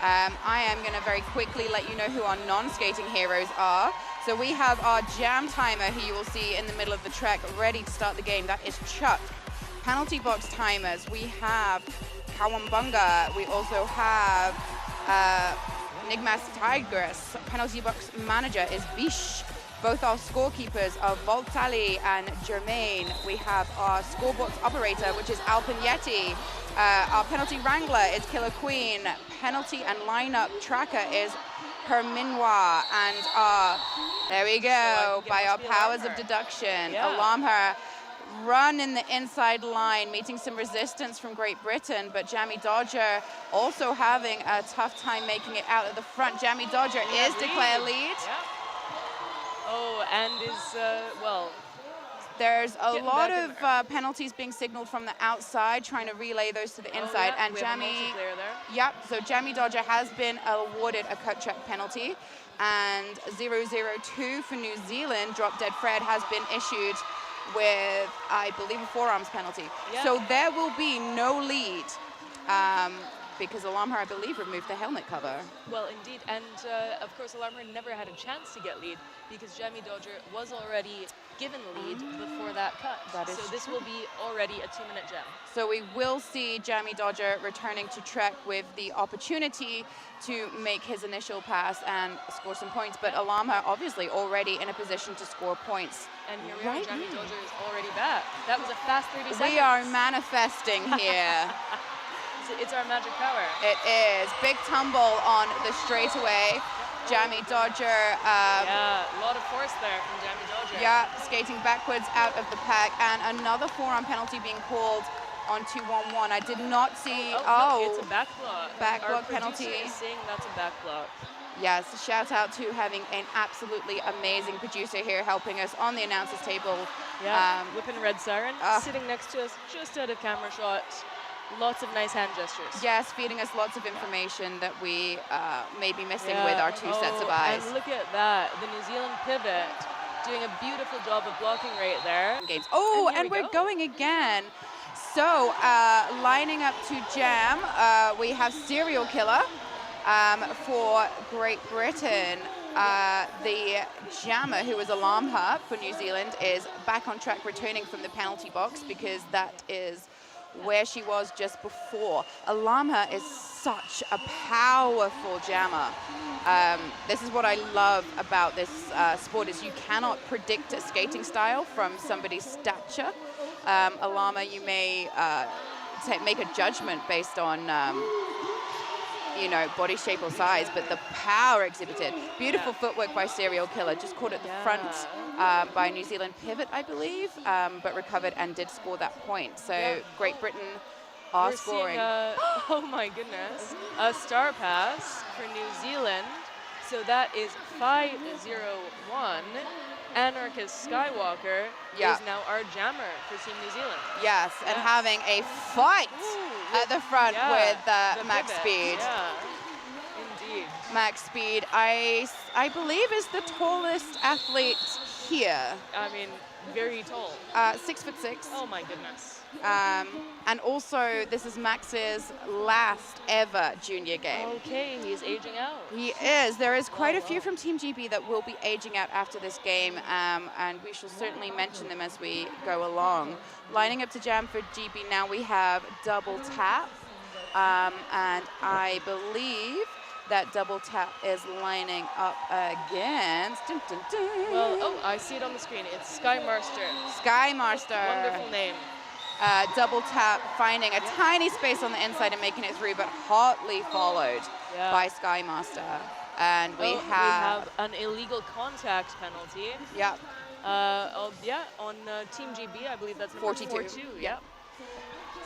I am going to very quickly let you know who our non-skating heroes are. So we have our jam timer, who you will see in the middle of the track, ready to start the game. That is Chuck. Penalty box timers, we have Kawambunga. We also have Nigmas Tigress. Penalty box manager is Bish. Both our scorekeepers are Voltali and Germain. We have our scorebox operator, which is Alpen Yeti. Our penalty wrangler is Killer Queen. Penalty and lineup tracker is Herminwa. And there we go, by our powers of deduction, Alarm Her. Run in the inside line, meeting some resistance from Great Britain, but Jammy Dodger also having a tough time making it out of the front. Jammy Dodger is declared lead. Oh, and is, well... There's a lot of penalties being signaled from the outside, trying to relay those to the inside. And Jammy, so Jammy Dodger has been awarded a cut track penalty, and 002 for New Zealand, Drop Dead Fred, has been issued with, I believe, a forearms penalty. So there will be no lead, because Alarm Her, I believe, removed the helmet cover. Well, indeed, and of course, Alarm Her never had a chance to get lead because Jammy Dodger was already given lead before that cut. So this will be already a 2-minute jam. So we will see Jammy Dodger returning to track with the opportunity to make his initial pass and score some points, but Alarm Her obviously already in a position to score points. And here we are, Jammy Dodger is already back. That was a fast 30 seconds. We are manifesting here. It's our magic power. It is. Big tumble on the straightaway. Jammy Dodger. A lot of force there from Jammy Dodger. Yeah, skating backwards out of the pack. And another forearm penalty being called on 2-1-1. I did not see. No, it's a back block. Back block penalty. Is saying that's a back block. Yes, shout out to having an absolutely amazing producer here helping us on the announcers table. Yeah, whipping red siren, sitting next to us just out of camera shot. Lots of nice hand gestures. Yes, feeding us lots of information that we may be missing with our two sets of eyes. And look at that, the New Zealand pivot doing a beautiful job of blocking right there. Games. Oh, and we're going again. So lining up to jam, we have Serial Killer for Great Britain. The jammer, who was Alarm Her for New Zealand, is back on track, returning from the penalty box because that is where she was just before. Alarm Her is such a powerful jammer. This is what I love about this sport, is you cannot predict a skating style from somebody's stature. Alarm Her, you may make a judgment based on body shape or size, but the power exhibited. Beautiful footwork by Serial Killer, just caught at the front by New Zealand pivot, I believe, but recovered and did score that point. So Great Britain are scoring. Oh my goodness, a star pass for New Zealand. So that is 5-0-1. Anarchist Skywalker is now our jammer for Team New Zealand. Yes, and having a fight at the front with Max Speed. Yeah, indeed. Max Speed, I believe, is the tallest athlete here. I mean, very tall. 6'6". Oh my goodness. And also, this is Max's last ever junior game. Okay, he's aging out. He is. There is quite a few from Team GB that will be aging out after this game, and we shall certainly mention them as we go along. Lining up to jam for GB now, we have Double Tap, and I believe that Double Tap is lining up against... Dun, dun, dun. Well, I see it on the screen. It's Skymaster. Skymaster. Wonderful name. Double Tap finding a tiny space on the inside and making it through, but hotly followed by Skymaster. And we have an illegal contact penalty. Yeah. On Team GB, I believe that's number 42. Yeah.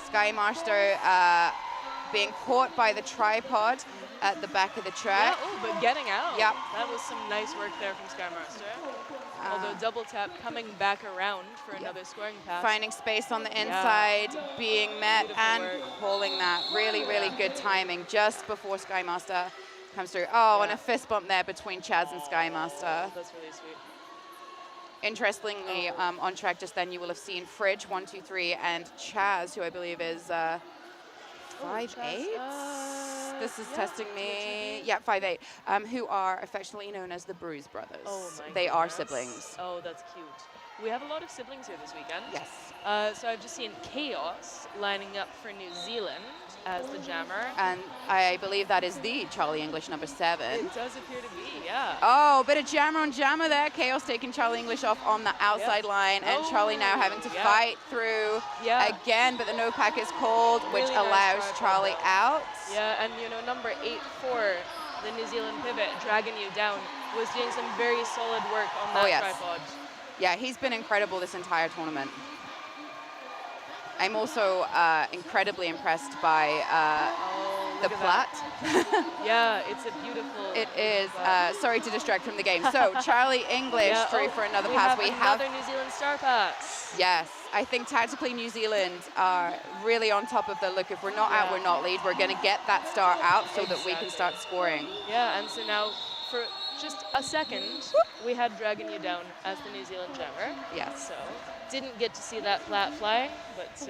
Skymaster being caught by the tripod at the back of the track. But getting out. Yeah. That was some nice work there from Skymaster. Although Double Tap coming back around for another scoring pass. Finding space on the inside, being met and pulling that. Really, really good timing just before Skymaster comes through. And a fist bump there between Chaz and Skymaster. That's really sweet. Interestingly, on track just then, you will have seen Fridge 123 and Chaz, who I believe is 5'8". This is testing me. Yeah, 5'8", who are affectionately known as the Bruise Brothers. Oh my They are goodness. siblings. Oh, that's cute. We have a lot of siblings here this weekend. Yes. So I've just seen Chaos lining up for New Zealand as the jammer. And I believe that is the Charlie English number 7. It does appear to be, yeah. Oh, bit of jammer on jammer there. Chaos taking Charlie English off on the outside line, and Charlie now having to fight through again, but the no pack is called, which Really allows nice Charlie out. Yeah, and you know, number 8-4, the New Zealand pivot, dragging you down, was doing some very solid work on that tripod. Yeah, he's been incredible this entire tournament. I'm also incredibly impressed by the plat. Yeah, it's a beautiful. It is. Sorry to distract from the game. So Charlie English through for another pass. We have another New Zealand star pass. Yes, I think tactically New Zealand are really on top of the look. If we're not out, we're not lead. We're going to get that star out so that we can start scoring. Yeah, and so now for just a second, we had Dragon You Down as the New Zealand jammer. Yes. So didn't get to see that flat fly, but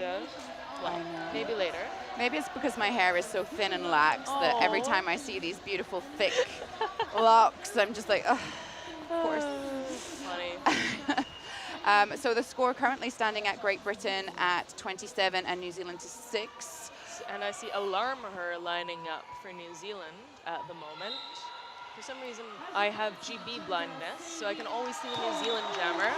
well, maybe later. Maybe it's because my hair is so thin and lax that every time I see these beautiful thick locks, I'm just like, oh, of course. Funny. So the score currently standing at Great Britain at 27 and New Zealand to 6. And I see Alarm Her lining up for New Zealand at the moment. For some reason, I have GB blindness, so I can always see the New Zealand jammer.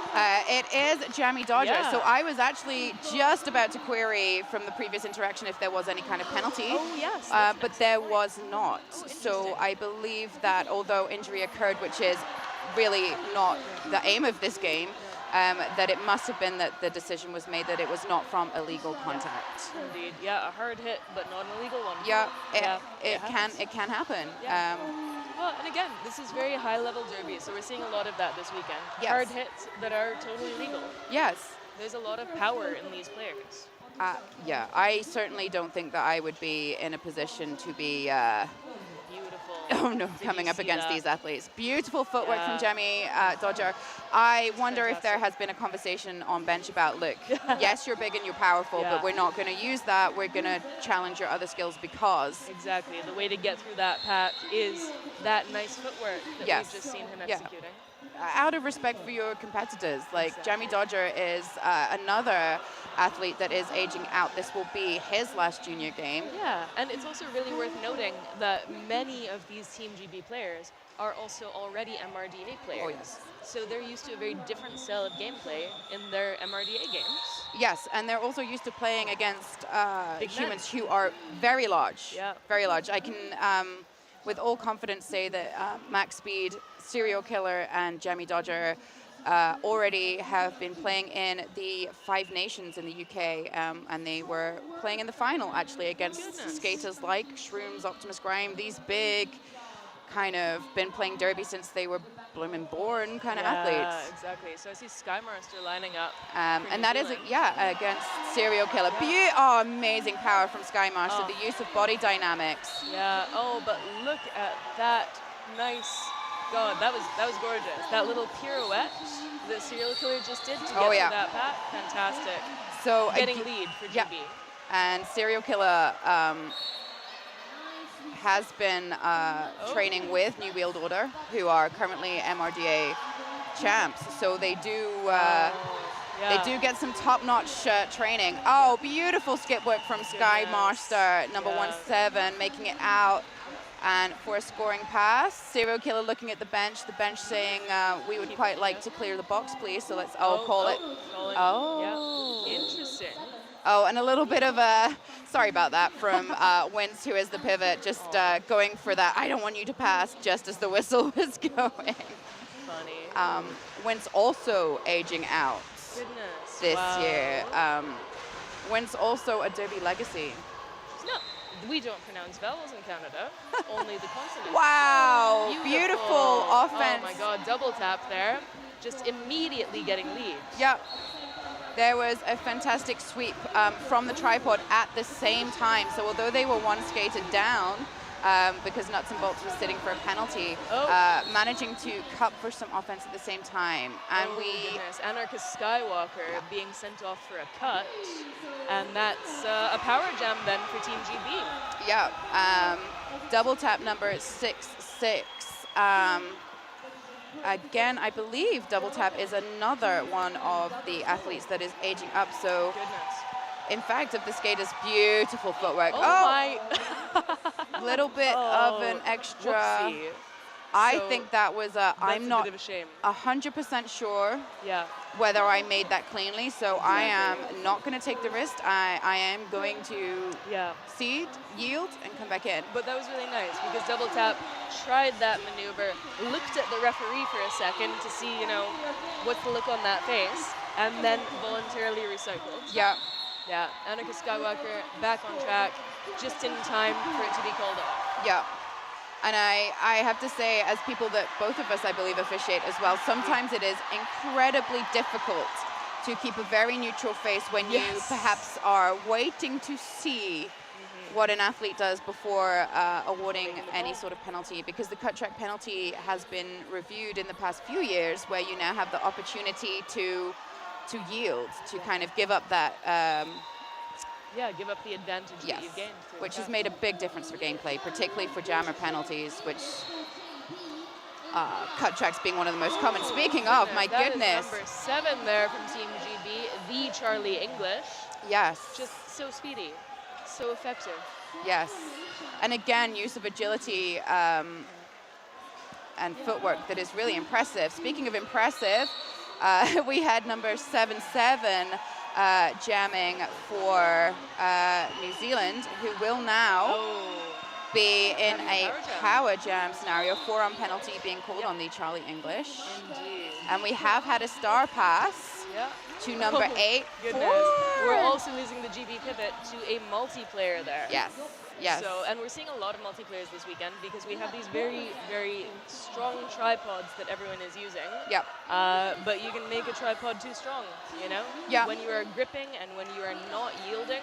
It is Jammy Dodger. Yeah. So I was actually just about to query from the previous interaction if there was any kind of penalty. Oh, yes. But there was not. So I believe that although injury occurred, which is really not the aim of this game, that it must have been that the decision was made that it was not from illegal contact. Indeed. Yeah, a hard hit, but not an illegal one. Yeah, it can happen. Yeah. Well, and again, this is very high-level derby, so we're seeing a lot of that this weekend. Yes. Hard hits that are totally legal. Yes. There's a lot of power in these players. Yeah, I certainly don't think that I would be in a position to be... Beautiful. Oh no, coming up against these athletes. Beautiful footwork from Jammy Dodger. I wonder if there has been a conversation on bench about, look, yes, you're big and you're powerful, but we're not going to use that. We're going to challenge your other skills because... Exactly. The way to get through that pack is that nice footwork that we've just seen him executing. Out of respect for your competitors, like Jammy Dodger is another athlete that is aging out. This will be his last junior game. Yeah, and it's also really worth noting that many of these Team GB players are also already MRDA players. Oh, yes. So they're used to a very different style of gameplay in their MRDA games. Yes, and they're also used to playing against humans who are very large. Yeah. Very large. I can, with all confidence, say that Max Speed, Serial Killer, and Jammy Dodger already have been playing in the Five Nations in the UK, and they were playing in the final, actually, against skaters like Shrooms, Optimus Grime, these big, kind of been playing derby since they were blooming born kind of athletes. Yeah, exactly. So I see Skymaster lining up. And that is, against Serial Killer. Oh, amazing power from Skymaster, the use of body dynamics. Yeah, but look at that nice... God, that was gorgeous. That little pirouette that Serial Killer just did to get through that pack, fantastic. So getting lead for GB. Yeah. And Serial Killer has been training with New World Order, who are currently MRDA champs. So they do they do get some top-notch training. Oh, beautiful skip work from Skymaster, number 17, making it out. And for a scoring pass, Serial Killer looking at the bench saying, we would quite like to clear the box, please. So let's call it. Yeah. Interesting. Oh, and a little bit of a, sorry about that, from Wins, who is the pivot, just going for that, I don't want you to pass, just as the whistle was going. Funny. Wins also aging out this year. Wins also a Derby legacy. No. We don't pronounce vowels in Canada, only the consonants. Wow, beautiful offense. Oh my God, double tap there. Just immediately getting lead. Yep. There was a fantastic sweep from the tripod at the same time. So although they were one skated down, because Nuts and Bolts was sitting for a penalty, managing to cup for some offense at the same time. And goodness. Anarchist Skywalker being sent off for a cut. And that's a power jam then for Team GB. Yeah. Double tap number 6-6. Again, I believe double tap is another one of the athletes that is aging up. So, in fact, of the skaters, beautiful footwork. Oh my! Little bit of an extra. Whoopsie. I think that was I'm not a bit of a shame. 100% sure Yeah. whether I made that cleanly. So I am not going to take the risk. I am going to seed, yield, and come back in. But that was really nice because double tap tried that maneuver, looked at the referee for a second to see, you know, what's the look on that face, and then voluntarily recycled. Yeah. Yeah. Annika Skywalker back on track, just in time for it to be called off. Yeah. And I have to say, as people that both of us, I believe, officiate as well, sometimes it is incredibly difficult to keep a very neutral face when you perhaps are waiting to see what an athlete does before awarding any sort of penalty, because the cut track penalty has been reviewed in the past few years, where you now have the opportunity to yield, to kind of give up that give up the advantage that you've gained. Which has made a big difference for gameplay, particularly for jammer penalties, which cut tracks being one of the most common. Speaking of, my goodness. Is number 7 there from Team GB, the Charlie English. Yes. Just so speedy, so effective. Yes. And again, use of agility and footwork that is really impressive. Speaking of impressive, we had number 7-7 jamming for New Zealand, who will now be in a power jam scenario, forearm penalty being called on the Charlie English. Indeed. And we have had a star pass to number 8. Goodness. We're also losing the GB pivot to a multiplayer there. Yes. Yes. So, and we're seeing a lot of multiplayers this weekend because we have these very, very strong tripods that everyone is using. Yep. But you can make a tripod too strong, you know? Yeah. When you are gripping and when you are not yielding,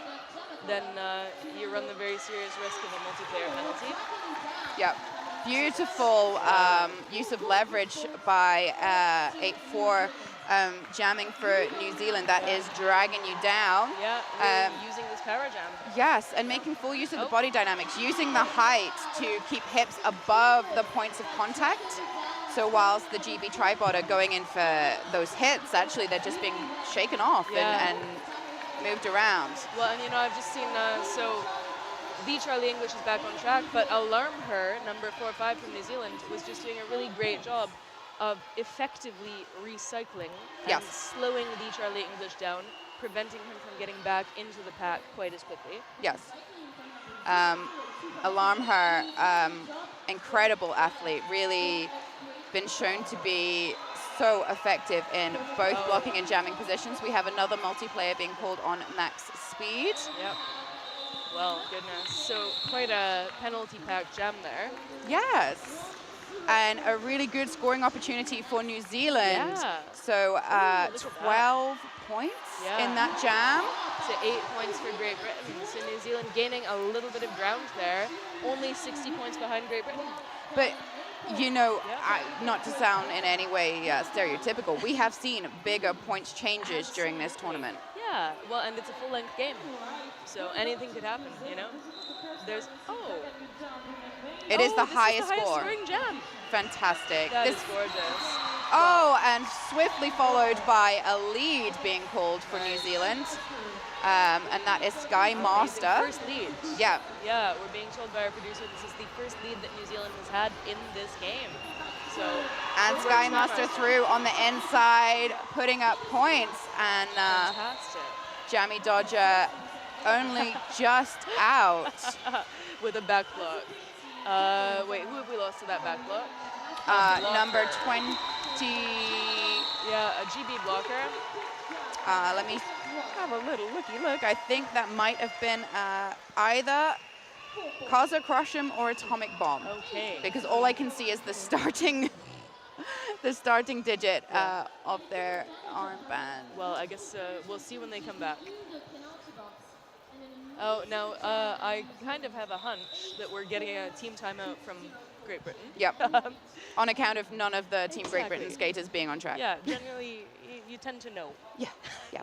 then you run the very serious risk of a multiplayer penalty. Yep. Beautiful use of leverage by 8-4. Jamming for New Zealand, that is dragging you down. Yeah, using this power jam. Yes, and making full use of the body dynamics, using the height to keep hips above the points of contact. So whilst the GB tripod are going in for those hits, actually they're just being shaken off and moved around. Well, and you know, I've just seen, so the Charlie English is back on track, but Alarm Her, number 4-5 from New Zealand, was just doing a really great job of effectively recycling and slowing the Charlie English down, preventing him from getting back into the pack quite as quickly. Yes. Alarm Her, incredible athlete, really been shown to be so effective in both blocking and jamming positions. We have another multiplayer being called on max speed. Yep. Well, goodness. So quite a penalty-packed jam there. Yes. And a really good scoring opportunity for New Zealand. Yeah. So 12 points in that jam. So 8 points for Great Britain. So New Zealand gaining a little bit of ground there. Only 60 points behind Great Britain. But, you know, not to sound in any way stereotypical, we have seen bigger points changes during this tournament. Yeah, well, and it's a full-length game. So anything could happen, you know? There's, It is the highest score. Scoring jam. Fantastic. That is gorgeous. Oh, and swiftly followed by a lead being called for New Zealand. And that is Sky Master. First lead. Yeah. Yeah, we're being told by our producer this is the first lead that New Zealand has had in this game. So. And Sky Master through on the inside, putting up points. And fantastic. Jamie Dodger only just out. With a back block. Wait, who have we lost to that back block? Number 20. Yeah, a GB blocker. Let me have a little looky look. I think that might have been either Kaza Crush'em or Atomic Bomb. Okay. Because all I can see is the starting digit of their armband. Well, I guess we'll see when they come back. Oh, now, I kind of have a hunch that we're getting a team timeout from Great Britain. Yep. On account of none of the Team Great Britain skaters being on track. Yeah, generally, you tend to know. Yeah.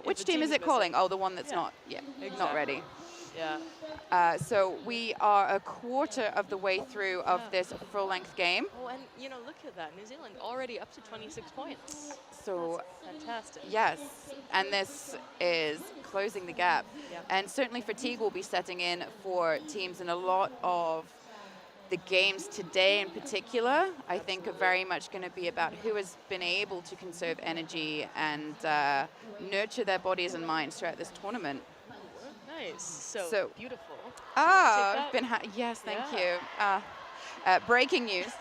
Which team is it calling? Oh, the one that's not exactly. not ready. Yeah. So we are a quarter of the way through of Yeah. this full-length game. Oh, and you know, look at that. New Zealand already up to 26 points. So That's fantastic. yes, and this is closing the gap. Yeah. And certainly fatigue will be setting in for teams, and a lot of the games today in particular, I think, are very much going to be about who has been able to conserve energy and nurture their bodies and minds throughout this tournament. Nice. So beautiful. Ah, yes, thank Yeah. you. Breaking news.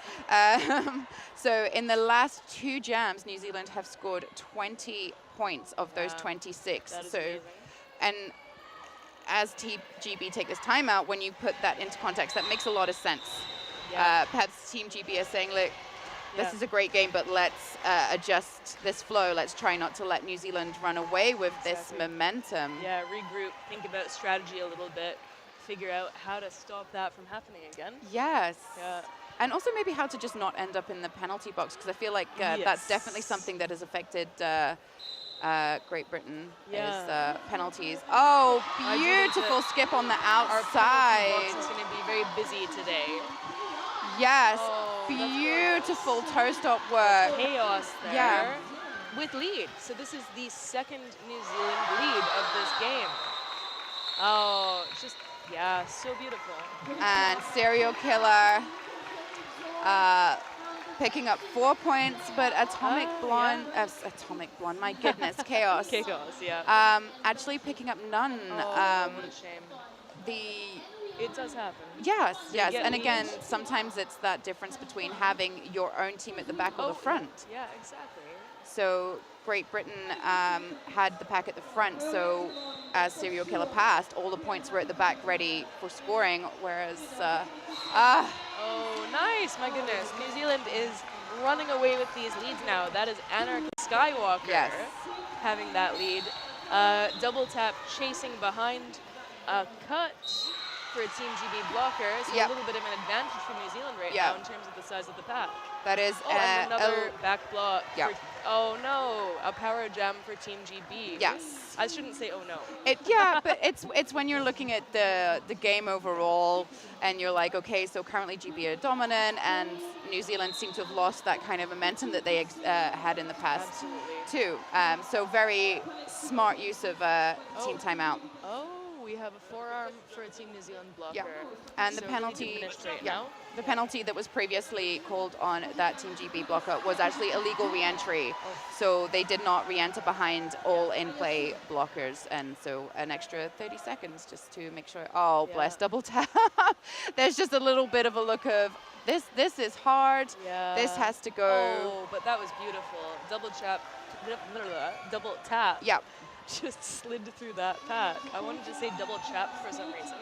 So in the last 2 jams, New Zealand have scored 20 points of those 26. That is So, amazing. and as Team GB take this timeout, when you put that into context, that makes a lot of sense. Yeah. Perhaps Team GB is saying, look, this Yeah. is a great game, but let's adjust this flow. Let's try not to let New Zealand run away with this Exactly. momentum. Yeah, regroup, think about strategy a little bit, figure out how to stop that from happening again. Yes. Yeah. And also maybe how to just not end up in the penalty box, because I feel like that's definitely something that has affected Great Britain is penalties. Oh, beautiful skip on the Our penalty outside. box is going to be very busy today. Yes, Oh, that's beautiful toe stop work. Chaos there. Yeah. With lead. So this is the second New Zealand lead of this game. Oh, just, yeah, so beautiful. And Serial Killer picking up 4 points, but Atomic Blonde, my goodness, Chaos. Chaos, yeah. Actually picking up none. What a shame. It does happen. Yes, yes, get and again, leads. sometimes it's that difference between having your own team at the back or the front. Yeah, exactly. So Great Britain had the pack at the front, so as Serial Killer passed, all the points were at the back ready for scoring, whereas... Oh, nice, my goodness. New Zealand is running away with these leads now. That is Anarchy Skywalker having that lead. Double tap chasing behind a cut for a Team GB blocker, so a little bit of an advantage for New Zealand right now in terms of the size of the pack. That is and another back block. Yeah. Oh no, a power jam for Team GB. Yes. I shouldn't say oh no. But it's when you're looking at the game overall, and you're like, okay, so currently GB are dominant, and New Zealand seem to have lost that kind of momentum that they had in the past too. So very smart use of team timeout. Oh, we have a forearm for a Team New Zealand blocker. Yeah. And so the penalty, right now. the penalty that was previously called on that Team GB blocker was actually illegal re-entry. So they did not re-enter behind all in-play blockers, and so an extra 30 seconds just to make sure. Oh, bless, double tap. There's just a little bit of a look of this is hard. Yeah. This has to go. Oh, but that was beautiful. Double tap. Yeah. Just slid through that pack. I wanted to say double chap for some reason.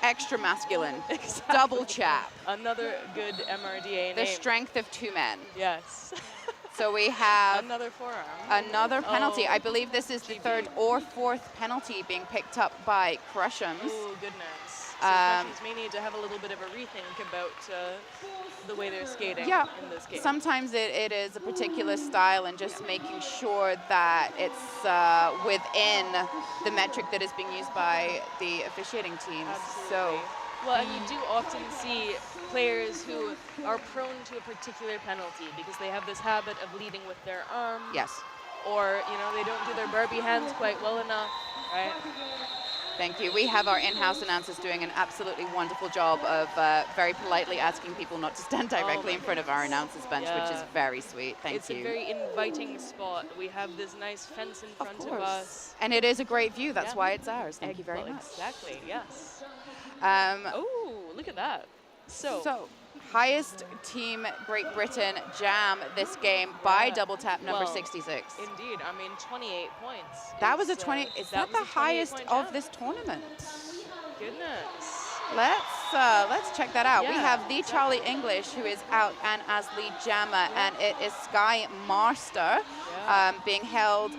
Extra masculine. Exactly. Double chap. Another good MRDA name. The strength of 2 men. Yes. So we have another forearm. Another penalty. Oh, I believe this is the third or fourth penalty being picked up by Crushams. Oh, goodness. So Crushams may need to have a little bit of a rethink about the way they're skating in this game. Sometimes it is a particular style, and just making sure that it's within the metric that is being used by the officiating teams. Absolutely. So, well, and you do often see players who are prone to a particular penalty because they have this habit of leading with their arm. yes. Or, you know, they don't do their Barbie hands quite well enough, right? Thank you. We have our in-house announcers doing an absolutely wonderful job of very politely asking people not to stand directly in front of our announcers bench, which is very sweet. Thank you. It's a very inviting spot. We have this nice fence in front of us. And it is a great view. That's why it's ours. Thank you very much. Exactly, yes. Oh, look at that. So, highest Team Great Britain jam this game by double tap number 66. Indeed, I mean 28 points. That was a 20. Is that the highest of this tournament? Goodness. Let's check that out. We have the Charlie English, who is out and as lead jammer, and it is Sky Master being held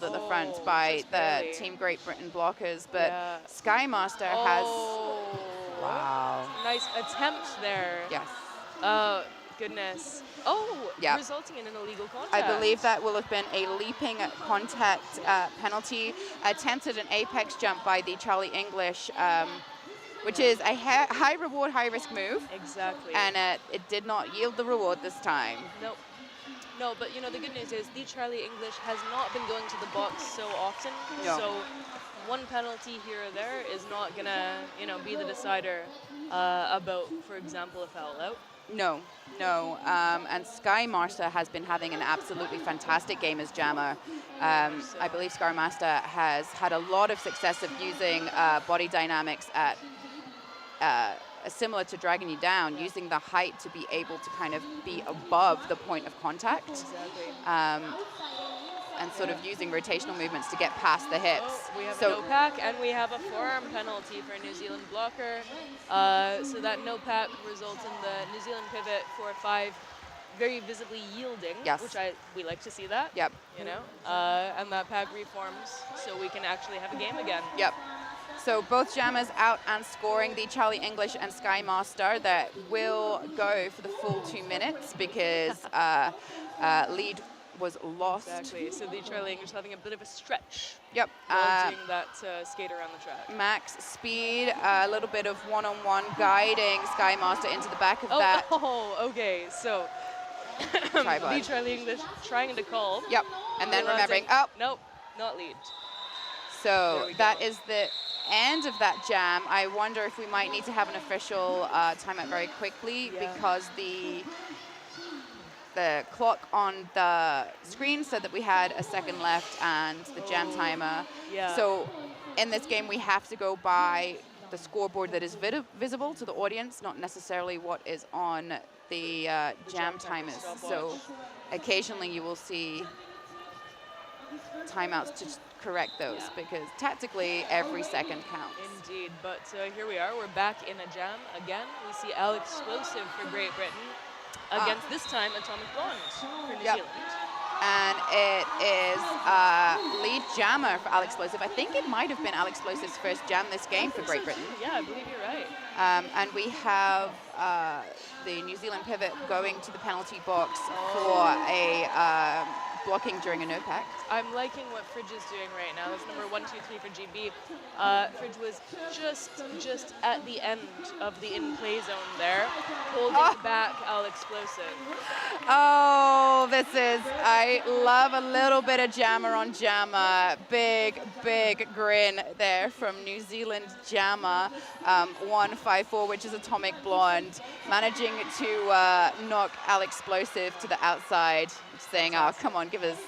at the front by the Team Great Britain blockers, but Sky Master has. Wow. Nice attempt there. Yes. goodness. Oh, Yeah. resulting in an illegal contact. I believe that will have been a leaping contact penalty. Attempted an apex jump by the Charlie English, which is a high reward, high risk move. Exactly. And it did not yield the reward this time. Nope. No, but you know, the good news is the Charlie English has not been going to the box so often. No. So one penalty here or there is not gonna, you know, be the decider about, for example, a foul out. No, no. And Sky Master has been having an absolutely fantastic game as jammer. I believe Sky Master has had a lot of success of using body dynamics at similar to dragging you down, using the height to be able to kind of be above the point of contact. Exactly. And sort of using rotational movements to get past the hips. Oh, we have so a no pack, and we have a forearm penalty for a New Zealand blocker. So that no pack results in the New Zealand pivot 4-5 very visibly yielding, Yes. which we like to see that. Yep. You know, and that pack reforms so we can actually have a game again. Yep. So both jammers out and scoring. The Charlie English and Sky Master that will go for the full 2 minutes because lead was lost. Exactly. So the Charlie English having a bit of a stretch. Yep. Launching that skater around the track. Max speed, a little bit of one-on-one guiding Sky Master into the back of that. Oh, okay. So the Charlie English trying to call. Yep. And then remembering, oh. Nope, not lead. So that is the end of that jam. I wonder if we might need to have an official timeout very quickly because the clock on the screen said that we had a second left and the jam timer. Yeah. So in this game, we have to go by the scoreboard that is visible to the audience, not necessarily what is on the jam timers. So occasionally you will see timeouts to correct those because tactically every second counts. Indeed, but here we are. We're back in a jam again. We see Alex Explosive for Great Britain against this time Atomic Blonde for New Zealand. And it is lead jammer for Alex Explosive. I think it might have been Alex Explosive's first jam this game for Great Britain. Yeah, I believe you're right. And we have the New Zealand pivot going to the penalty box for a blocking during a no pack. I'm liking what Fridge is doing right now. That's number 123 for GB. Fridge was just at the end of the in-play zone there, holding back Alex Explosive. Oh, I love a little bit of jammer on jammer. Big grin there from New Zealand jammer. 154, which is Atomic Blonde, managing to knock Alex Explosive to the outside, saying, oh, come on, give us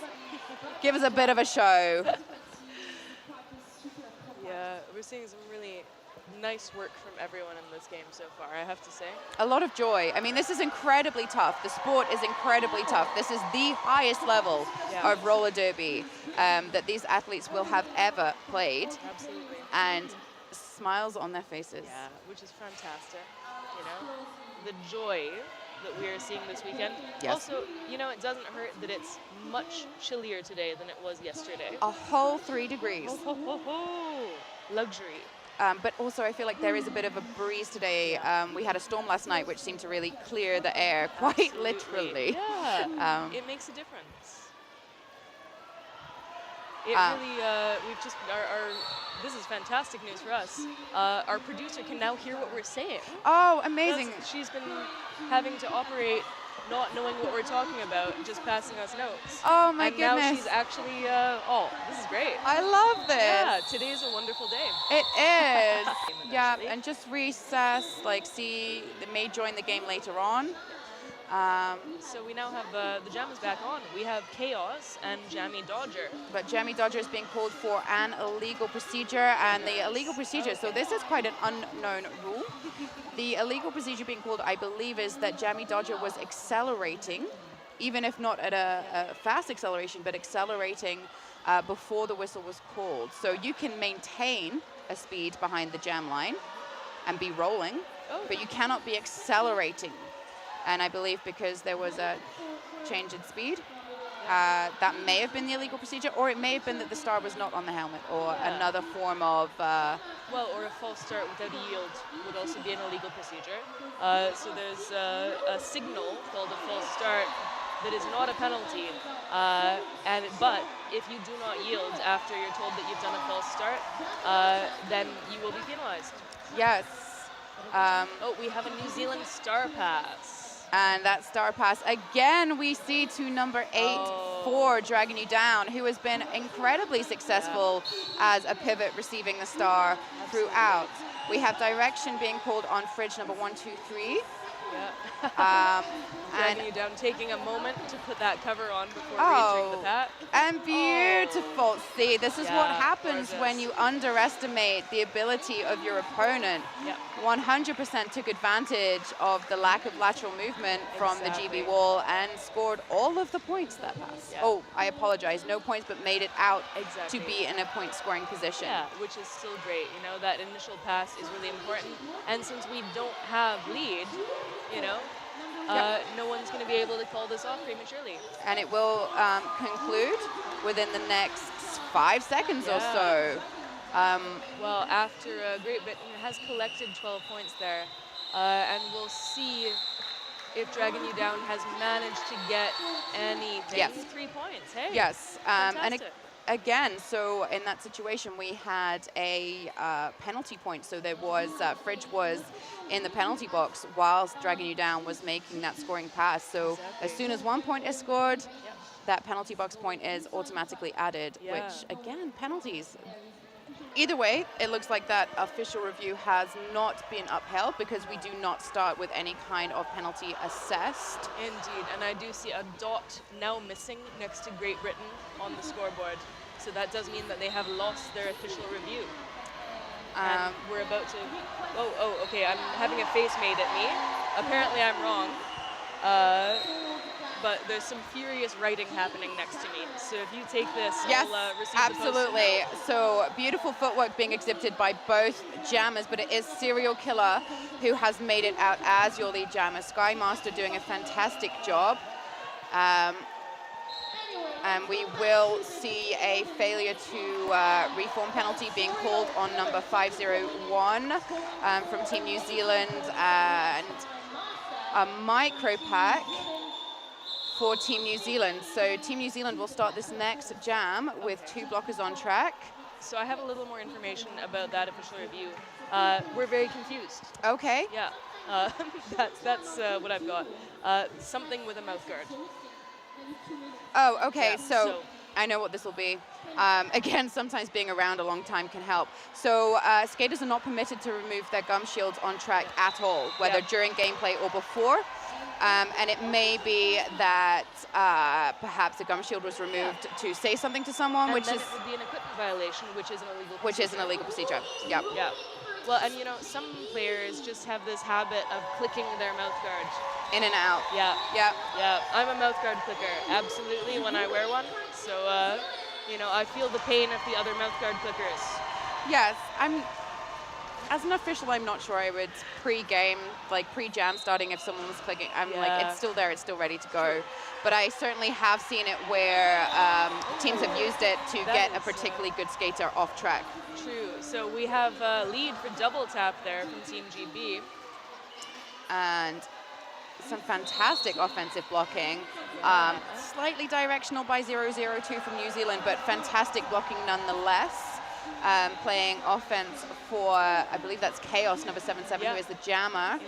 a bit of a show. Yeah, we're seeing some really nice work from everyone in this game so far, I have to say. A lot of joy. I mean, this is incredibly tough. The sport is incredibly tough. This is the highest level of roller derby that these athletes will have ever played. Absolutely. And smiles on their faces. Yeah, which is fantastic. You know, the joy that we are seeing this weekend. Yes. Also, you know, it doesn't hurt that it's much chillier today than it was yesterday. A whole 3 degrees. Luxury. But also, I feel like there is a bit of a breeze today. We had a storm last night, which seemed to really clear the air, quite literally. Yeah, it makes a difference. It really, we've just, this is fantastic news for us. Our producer can now hear what we're saying. Oh, amazing. She's been having to operate not knowing what we're talking about, just passing us notes. Oh my goodness. And now she's actually, this is great. I love this. Yeah, today is a wonderful day. It is. Yeah, and just recess, they may join the game later on. So we now have the jam is back on. We have Chaos and Jammy Dodger. But Jammy Dodger is being called for an illegal procedure, and the illegal procedure, so this is quite an unknown rule. The illegal procedure being called, I believe, is that Jammy Dodger was accelerating, even if not at a fast acceleration, but accelerating before the whistle was called. So you can maintain a speed behind the jam line and be rolling, but you cannot be accelerating. And I believe because there was a change in speed. that may have been the illegal procedure, or it may have been that the star was not on the helmet, or another form of... well, or a false start without a yield would also be an illegal procedure. So there's a signal called a false start that is not a penalty. But if you do not yield after you're told that you've done a false start, then you will be penalized. Yes. Oh, we have a New Zealand star pass. And that star pass, again, we see to number 8 for Dragging You Down, who has been incredibly successful as a pivot receiving the star throughout. We have direction being called on fridge number 1, 2, 3. Yeah. Dragging You Down, taking a moment to put that cover on before reaching the pack. And beautiful. See, this is what happens when you underestimate the ability of your opponent. 100% took advantage of the lack of lateral movement from the GB wall and scored all of the points that pass. Oh, I apologize. No points, but made it out to be in a point scoring position. Yeah, which is still great. You know, that initial pass is really important. And since we don't have lead, you know, no one's going to be able to call this off prematurely. And it will conclude within the next 5 seconds or so. Well, after Great Britain has collected 12 points there, and we'll see if Dragging You Down has managed to get anything. Yes. 3 points, hey. Yes, and again, so in that situation, we had a penalty point. So there was, Fridge was in the penalty box whilst Dragging You Down was making that scoring pass. So as soon as 1 point is scored, that penalty box point is automatically added, which, again, penalties. Either way, it looks like that official review has not been upheld because we do not start with any kind of penalty assessed. Indeed, and I do see a dot now missing next to Great Britain on the scoreboard. So that does mean that they have lost their official review. And we're about to... Oh, okay, I'm having a face made at me. Apparently I'm wrong. But there's some furious writing happening next to me. So if you take this, I'll receive absolutely. the post. So beautiful footwork being exhibited by both jammers, but it is Serial Killer who has made it out as your lead jammer. Sky Master doing a fantastic job. And we will see a failure to reform penalty being called on number 501 from Team New Zealand, and a micro pack for Team New Zealand. So Team New Zealand will start this next jam with 2 blockers on track. So I have a little more information about that official review. We're very confused. Okay. Yeah, that's what I've got. Something with a mouth guard. Oh, okay. Yeah, so I know what this will be. Again, sometimes being around a long time can help. So skaters are not permitted to remove their gum shields on track at all, whether during gameplay or before. And it may be that perhaps a gum shield was removed to say something to someone, and which then is it would be an equipment violation, which is an illegal procedure. Which is an illegal procedure. Yep. Yeah. Well, and you know, some players just have this habit of clicking their mouth guard. In and out. Yeah. Yeah. Yeah. I'm a mouth guard clicker, absolutely, when I wear one. So, you know, I feel the pain of the other mouth guard clickers. Yes, as an official, I'm not sure I would pre-game, like pre-jam starting if someone was clicking. I'm like, it's still there, it's still ready to go. But I certainly have seen it where teams have used it to get a particularly good skater off track. True. So we have lead for double tap there from Team GB. And some fantastic offensive blocking. Slightly directional by 002 from New Zealand, but fantastic blocking nonetheless. Playing offense for, I believe that's Chaos, number 77, who is the jammer.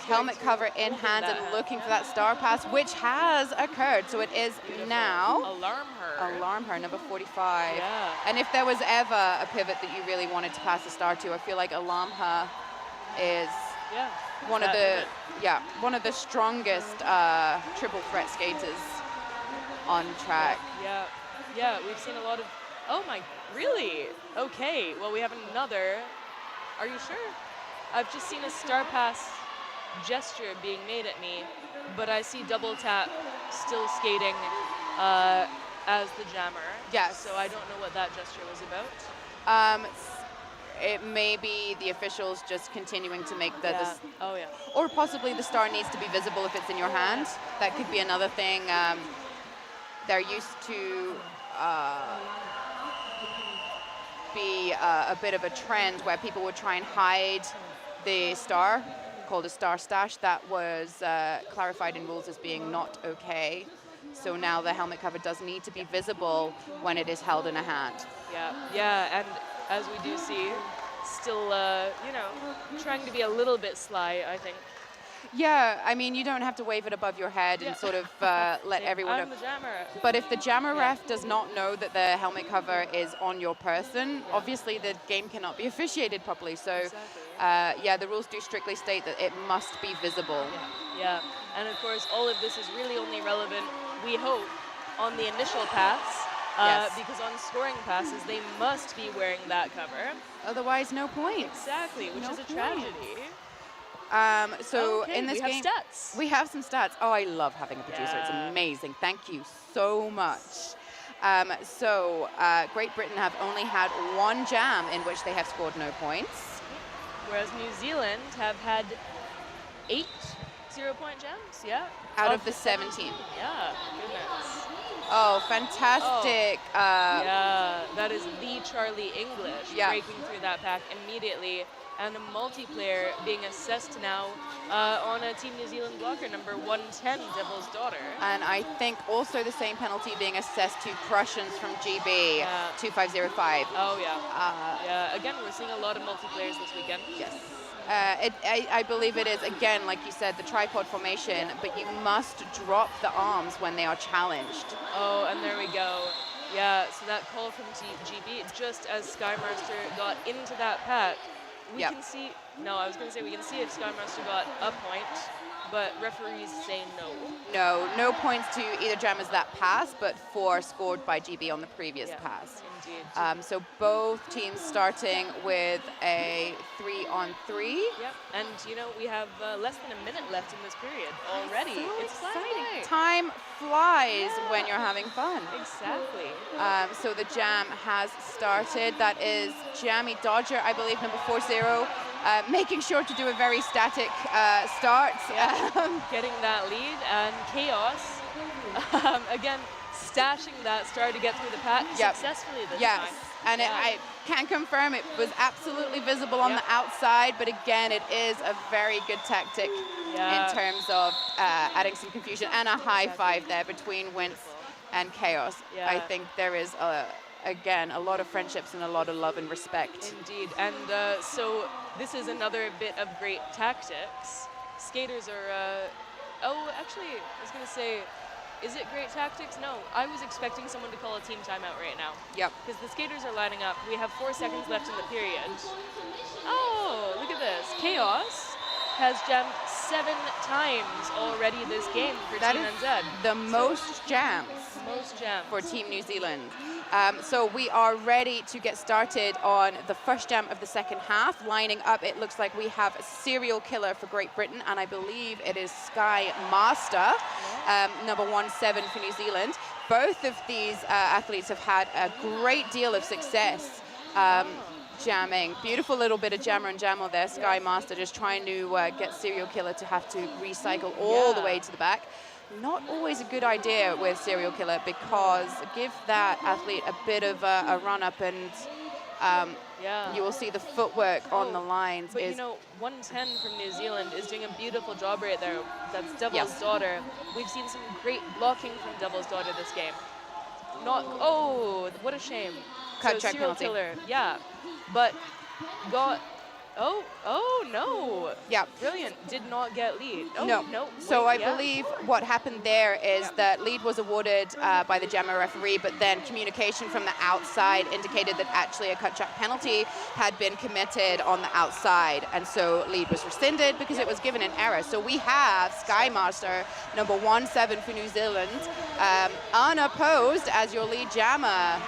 Helmet cover in hand and looking for that star pass, which has occurred. So it is now Alarm Her, number 45. Yeah. And if there was ever a pivot that you really wanted to pass the star to, I feel like Alarm Her is one of the strongest triple threat skaters on track. Yeah, we've seen a lot of... Oh my, really? Okay, well we have another. Are you sure? I've just seen a star pass gesture being made at me, but I see double tap still skating as the jammer. Yes. So I don't know what that gesture was about. It may be the officials just continuing to make the... Oh yeah. Or possibly the star needs to be visible if it's in your hand. That could be another thing. there used to be a bit of a trend where people would try and hide the star, called a star stash. That was clarified in rules as being not okay. So now the helmet cover does need to be visible when it is held in a hand. Yeah, and as we do see, still, you know, trying to be a little bit sly, I think. Yeah, I mean, you don't have to wave it above your head and sort of let everyone I'm know. the jammer. But if the jammer ref does not know that the helmet cover is on your person, obviously the game cannot be officiated properly. So, yeah, the rules do strictly state that it must be visible. Yeah, and of course, all of this is really only relevant, we hope, on the initial pass. Because on scoring passes, they must be wearing that cover. Otherwise, no point. Exactly, which is a tragedy. So in this we game, have stats. We have some stats. Oh, I love having a producer. It's amazing. Thank you so much. Great Britain have only had one jam in which they have scored no points. Whereas New Zealand have had 8 0-point jams, Out of the 17. Yeah, goodness. Oh, fantastic. Yeah, that is the Charlie English breaking through that pack immediately. And a multiplayer being assessed now on a Team New Zealand blocker, number 110, Devil's Daughter. And I think also the same penalty being assessed to Prussians from GB, 2505. Oh, yeah. Again, we're seeing a lot of multiplayers this weekend. Yes. I believe it is, again, like you said, the tripod formation, but you must drop the arms when they are challenged. Oh, and there we go. Yeah, so that call from GB, just as Skymaster got into that pack, we can see, I was going to say we can see if Skymaster got a point, but referees say no. No points to either jammers that pass, but 4 scored by GB on the previous pass. Indeed. So both teams starting with a 3-on-3. Yep, and you know, we have less than a minute left in this period already. So it's exciting. Time flies when you're having fun. Exactly. So the jam has started. That is Jammy Dodger, I believe, number 40, making sure to do a very static start. Getting that lead, and Chaos, again, stashing that star to get through the pack successfully this time. And I can confirm it was absolutely visible on the outside, but again, it is a very good tactic in terms of adding some confusion, and a high five there between Wince and Chaos. I think there is, again, a lot of friendships and a lot of love and respect. Indeed, and so this is another bit of great tactics. Skaters are, actually, I was going to say, is it great tactics? No, I was expecting someone to call a team timeout right now. Yep. Because the skaters are lining up. We have 4 seconds left in the period. Oh, look at this. Chaos has jammed 7 times already this game for Team NZ. The most jams. Most jams. For Team New Zealand. So we are ready to get started on the first jam of the second half. Lining up, it looks like we have a serial killer for Great Britain, and I believe it is Sky Master, number 17 for New Zealand. Both of these athletes have had a great deal of success jamming. Beautiful little bit of jammer and jammer there. Sky Master just trying to get serial killer to have to recycle all the way to the back. Not always a good idea with serial killer, because give that athlete a bit of a run up, and you will see the footwork on the lines. But you know, 110 from New Zealand is doing a beautiful job right there. That's Devil's Daughter. We've seen some great blocking from Devil's Daughter this game. What a shame. Cut track serial penalty. Killer, but got. Oh no. Yeah. Brilliant. Did not get lead. No. So I believe what happened there is that lead was awarded by the jammer referee, but then communication from the outside indicated that actually a cut track penalty had been committed on the outside, and so lead was rescinded because it was given in error. So we have Sky Master, number 17 for New Zealand, unopposed as your lead jammer.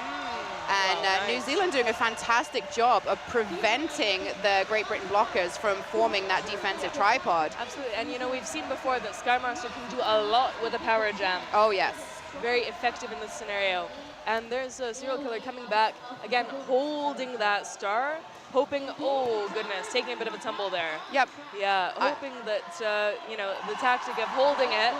And New Zealand doing a fantastic job of preventing the Great Britain blockers from forming that defensive tripod. Absolutely, and you know, we've seen before that Skymaster can do a lot with a power jam. Oh yes. Very effective in this scenario. And there's a serial killer coming back, again, holding that star. hoping, oh goodness, taking a bit of a tumble there. Yep. Yeah, hoping that, you know, the tactic of holding it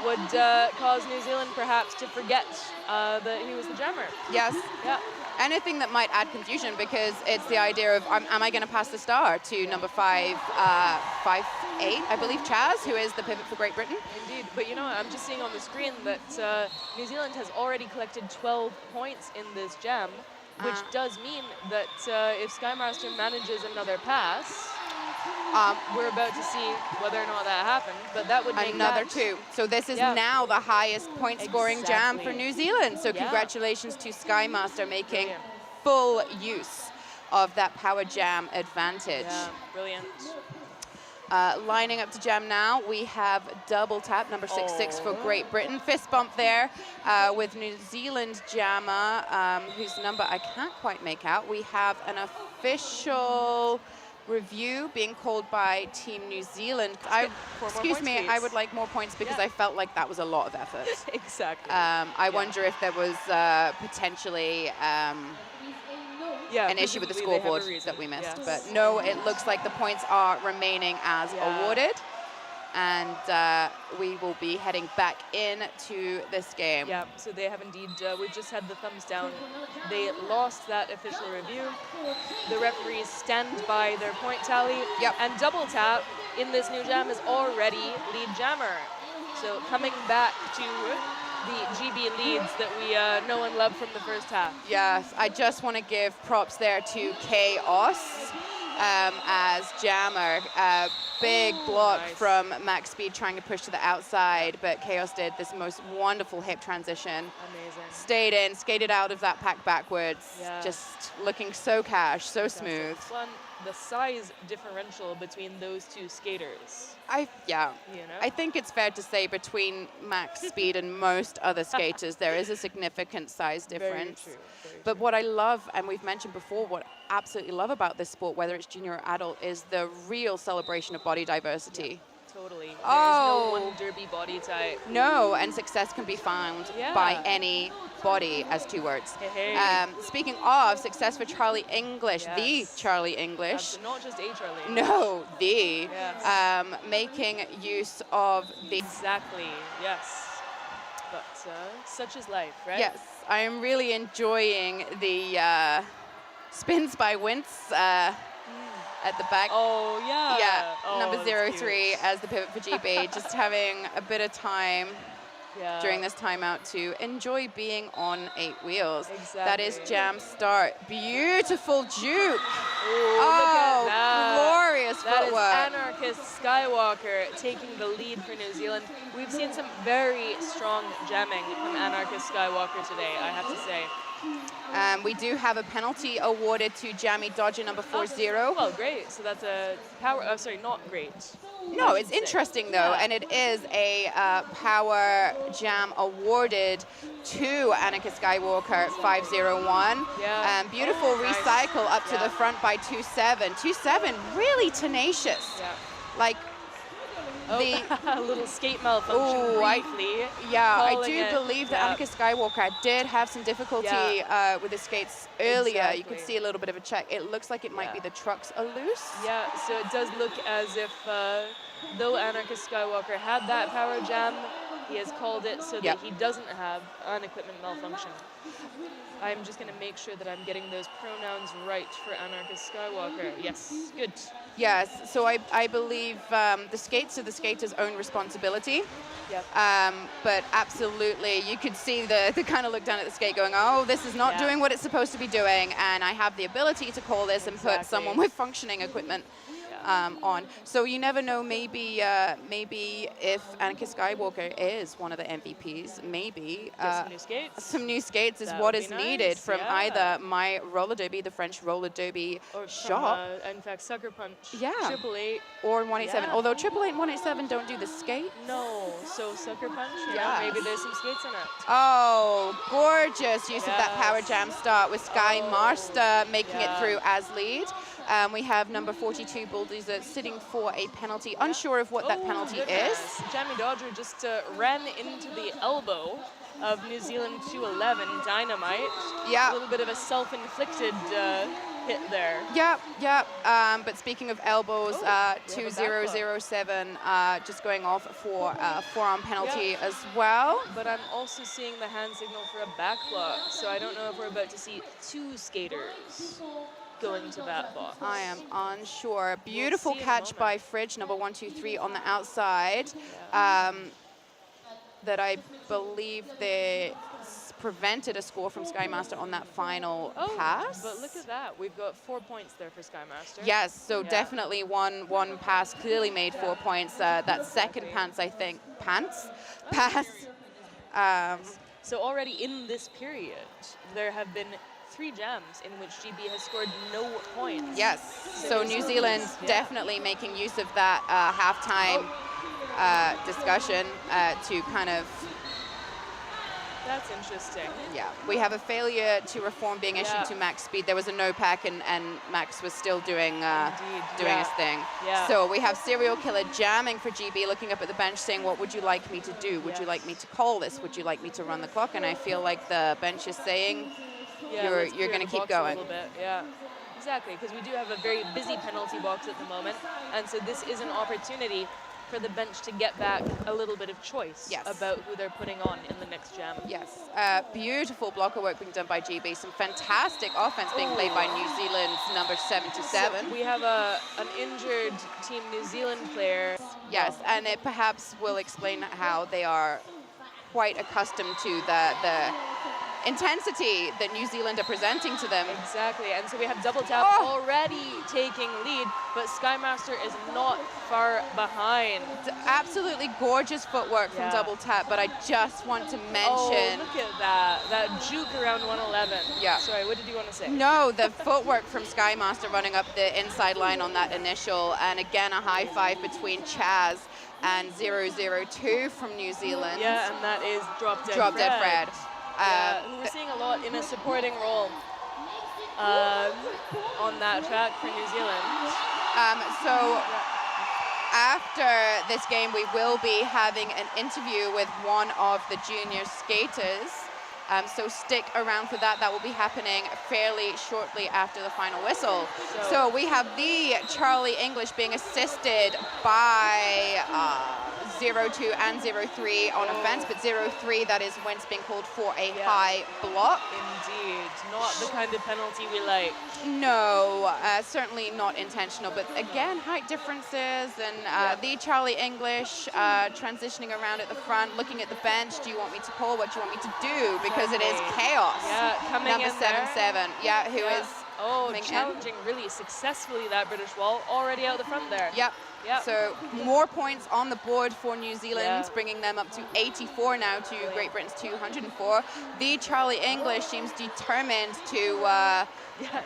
would cause New Zealand perhaps to forget that he was the jammer. Yes. Yeah. Anything that might add confusion, because it's the idea of, am I going to pass the star to number 5'8", I believe, Chaz, who is the pivot for Great Britain? Indeed, but you know, I'm just seeing on the screen that New Zealand has already collected 12 points in this jam, which does mean that if Skymaster manages another pass, we're about to see whether or not that happened, but that would make another that 2. So this is now the highest point-scoring jam for New Zealand. So congratulations to Skymaster making full use of that power jam advantage. Yeah, brilliant. Lining up to jam now, we have double tap, number 6-6 for Great Britain. Fist bump there with New Zealand jammer, whose number I can't quite make out. We have an official review being called by Team New Zealand. Excuse me, I would like more points because I felt like that was a lot of effort. Exactly. I wonder if there was potentially an issue with the scoreboard that we missed. But no, it looks like the points are remaining as awarded. And we will be heading back into this game. Yeah, so they have indeed, we've just had the thumbs down. They lost that official review. The referees stand by their point tally. And double tap in this new jam is already lead jammer. So coming back to the GB leads that we know and love from the first half. Yes, I just want to give props there to Chaos as jammer. Big block from Max Speed trying to push to the outside, but Chaos did this most wonderful hip transition. Amazing. Stayed in, skated out of that pack backwards, just looking so cash, so smooth. The size differential between those two skaters. You know? I think it's fair to say between Max Speed and most other skaters, there is a significant size difference. Very true. But what I love, and we've mentioned before, what I absolutely love about this sport, whether it's junior or adult, is the real celebration of body diversity. Totally. There's no one derby body type. No, and success can be found by any body, as 2 words. Speaking of success for Charlie English, the Charlie English. Not just a Charlie. No, the. Making use of the. Exactly, yes. But such is life, right? Yes, I am really enjoying the spins by Wince at the back. Oh, yeah. Yeah, oh, number 03 as the pivot for GB, just having a bit of time during this timeout to enjoy being on 8 wheels. Exactly. That is jam start. Beautiful juke. Ooh, look at that. Glorious footwork. That is Anarchist Skywalker taking the lead for New Zealand. We've seen some very strong jamming from Anarchist Skywalker today, I have to say. We do have a penalty awarded to Jammy Dodger, number 40. Well, great. So that's a power. Oh, sorry, not great. No, it's interesting though, and it is a power jam awarded to Anarchist Skywalker 501. Yeah. Beautiful recycle up to the front by 2-7. 2-7, really tenacious. Yeah. Like. A little skate malfunction briefly. I do believe that Anarchist Skywalker did have some difficulty with his skates earlier. Exactly. You could see a little bit of a check. It looks like it might be the trucks are loose. Yeah, so it does look as if though Anarchist Skywalker had that power jam, he has called it so that he doesn't have an equipment malfunction. I'm just going to make sure that I'm getting those pronouns right for Anarchist Skywalker. Yes, good. Yes, so I believe the skates are the skater's own responsibility. Yep. But absolutely, you could see the kind of look down at the skate going, oh, this is not doing what it's supposed to be doing, and I have the ability to call this and put someone with functioning equipment on. So you never know, maybe if Anarchist Skywalker is one of the MVPs, maybe some new skates is that what is nice. needed from either my roller derby, the French roller derby shop. In fact, Sucker Punch, 888. Or 187. Although 888 and 187 don't do the skate. No, so Sucker Punch, maybe there's some skates in it. Oh, gorgeous use of that power jam start with Sky Master making it through as lead. We have number 42, Bulldozer, sitting for a penalty. Unsure of what that penalty is. Jammy Dodger just ran into the elbow of New Zealand 211 Dynamite. Yeah. A little bit of a self-inflicted hit there. Yep. But speaking of elbows, We have a 2007 just going off for forearm penalty as well. But I'm also seeing the hand signal for a back block, so I don't know if we're about to see two skaters going to that box. I am unsure. Beautiful catch by Fridge, number 123 on the outside. That I believe they prevented a score from Skymaster on that final pass. But look at that. We've got 4 points there for Skymaster. Yes, so definitely one pass clearly made 4 points. That second pass. So already in this period, there have been 3 jams in which GB has scored no points. Yes, so New Zealand definitely making use of that halftime discussion to kind of... That's interesting. Yeah, we have a failure to reform being issued to max speed. There was a no pack, and Max was still doing his thing. Yeah. So we have Serial Killer jamming for GB, looking up at the bench saying, what would you like me to do? Would you like me to call this? Would you like me to run the clock? And I feel like the bench is saying, you're going to keep going. A little bit, yeah. Exactly, because we do have a very busy penalty box at the moment, and so this is an opportunity for the bench to get back a little bit of choice about who they're putting on in the next jam. Yes, beautiful blocker work being done by GB. Some fantastic offense being played by New Zealand's number 77. So we have an injured Team New Zealand player. Yes, and it perhaps will explain how they are quite accustomed to the intensity that New Zealand are presenting to them. Exactly, and so we have Double Tap already taking lead, but Skymaster is not far behind. Absolutely gorgeous footwork from Double Tap, but I just want to mention... Oh, look at that juke around 111. Yeah. Sorry, what did you want to say? No, the footwork from Skymaster running up the inside line on that initial, and again a high five between Chaz and 002 from New Zealand. Yeah, and that is Drop Dead Fred. Who we're seeing a lot in a supporting role on that track for New Zealand. So after this game, we will be having an interview with one of the junior skaters. So stick around for that. That will be happening fairly shortly after the final whistle. So we have the Charlie English being assisted by 02 and 03 on offense, but 03, that is Wentz being called for a high block. Indeed, not the kind of penalty we like. No, certainly not intentional, but again, height differences, and the Charlie English transitioning around at the front, looking at the bench. Do you want me to call? What do you want me to do? Because it is Chaos. Yeah, coming number in 77. Yeah, who is challenging really successfully that British wall, already out the front there. Yep. So more points on the board for New Zealand, bringing them up to 84 now to Great Britain's 204. The Charlie English seems determined to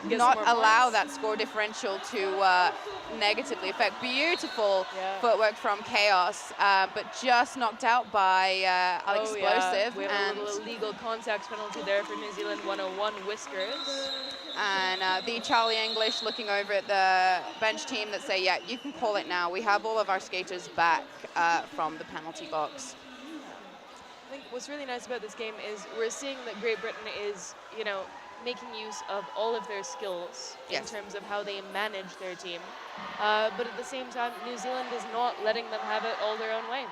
not allow that score differential to negatively affect. Beautiful footwork from Chaos, but just knocked out by Explosive. We have a little illegal contact penalty there for New Zealand 101 Whiskers. And the Charlie English looking over at the bench team that say, yeah, you can call it now. We have all of our skaters back from the penalty box. I think what's really nice about this game is we're seeing that Great Britain is, making use of all of their skills in terms of how they manage their team. But at the same time, New Zealand is not letting them have it all their own way.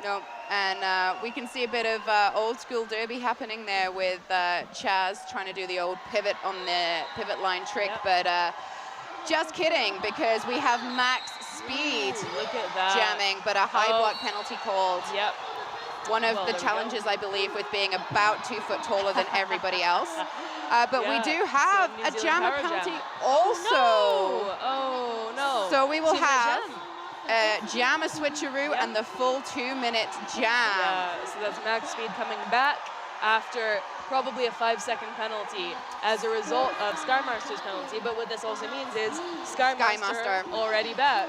No, and we can see a bit of old school derby happening there with Chaz trying to do the old pivot on the pivot line trick, but just kidding, because we have max speed look at that. Jamming, but a high block penalty called. Yep. One of the challenges, I believe, with being about 2 foot taller than everybody else. But we do have a jammer penalty also. Oh, no. So we will have jammer switcheroo and the full 2-minute jam. Yeah, so that's max speed coming back after probably a 5-second penalty as a result of Skymaster's penalty. But what this also means is Skymaster already back.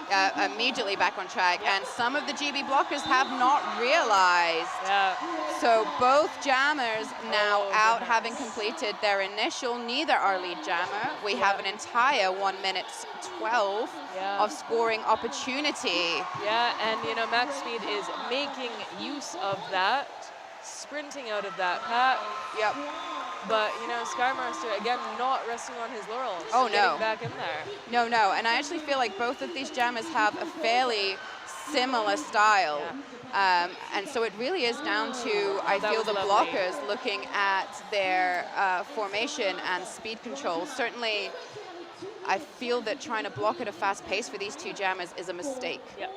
Immediately back on track. And some of the GB blockers have not realized. So both jammers now out having completed their initial, neither our lead jammer. We have an entire 1 minute 12 of scoring opportunity. Yeah, and max speed is making use of that, sprinting out of that pack. Yep. But, you know, Skymaster, again, not resting on his laurels. Oh, getting no. back in there. No, no, and I actually feel like both of these jammers have a fairly similar style. And so it really is down to, I That feel, was the lovely. blockers looking at their formation and speed control. Certainly, I feel that trying to block at a fast pace for these two jammers is a mistake. Yeah,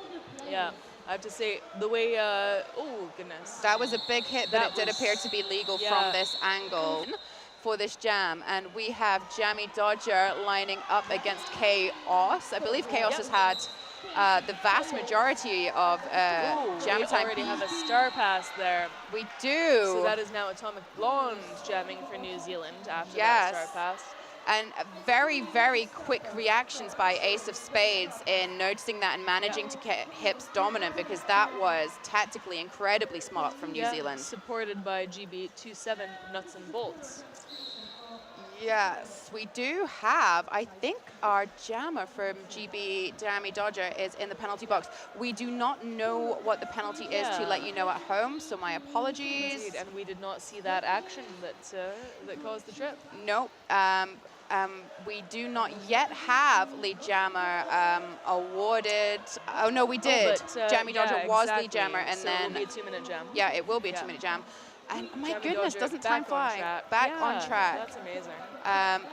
yeah. I have to say, the way, oh, goodness. That was a big hit, but That it did was- appear to be legal yeah. from this angle for this jam. And we have Jammy Dodger lining up against Chaos. I believe Chaos has had the vast majority of jam we time. already have a star pass there. We do. So that is now Atomic Blonde jamming for New Zealand after Yes. that star pass. And very, very quick reactions by Ace of Spades in noticing that and managing to get hips dominant, because that was tactically incredibly smart from New Zealand. Supported by GB27 Nuts and Bolts. Yes, we do have, I think our jammer from GB Jammy Dodger is in the penalty box. We do not know what the penalty is to let you know at home, so my apologies. Indeed, and we did not see that action that caused the trip. Nope. We do not yet have lead jammer awarded. Oh no, we did. But, Jammy Dodger yeah, was exactly. lead jammer, and so then it will be a 2-minute jam. yeah, it will be a Yeah. 2-minute jam. And my Jammy goodness, Dodger doesn't time back on fly? track. Back Yeah, on track. That's amazing.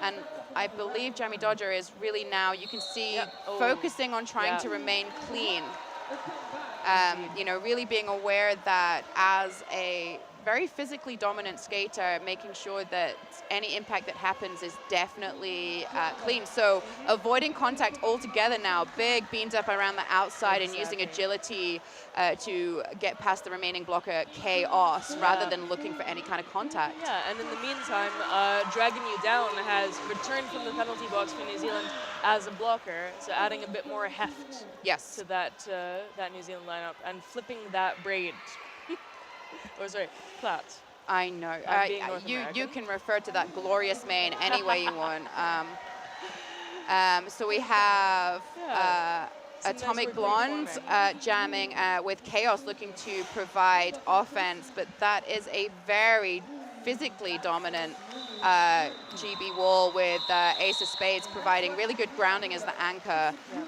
And I believe Jammy Dodger is really now, you can see, Yep. Oh. focusing on trying Yeah. to remain clean. You know, really being aware that as a very physically dominant skater, making sure that any impact that happens is definitely clean. So avoiding contact altogether now, big beans up around the outside and using agility to get past the remaining blocker Chaos rather than looking for any kind of contact. Yeah, and in the meantime, Dragging You Down has returned from the penalty box for New Zealand as a blocker, so adding a bit more heft Yes. to that New Zealand lineup and flipping that braid. Or sorry, plait. I know. being North You American. can refer to that glorious mane any way you want. So we have Some nice Atomic work Blonde reforming. jamming with Chaos looking to provide offense, but that is a very physically dominant GB wall with Ace of Spades providing really good grounding as the anchor. Yeah.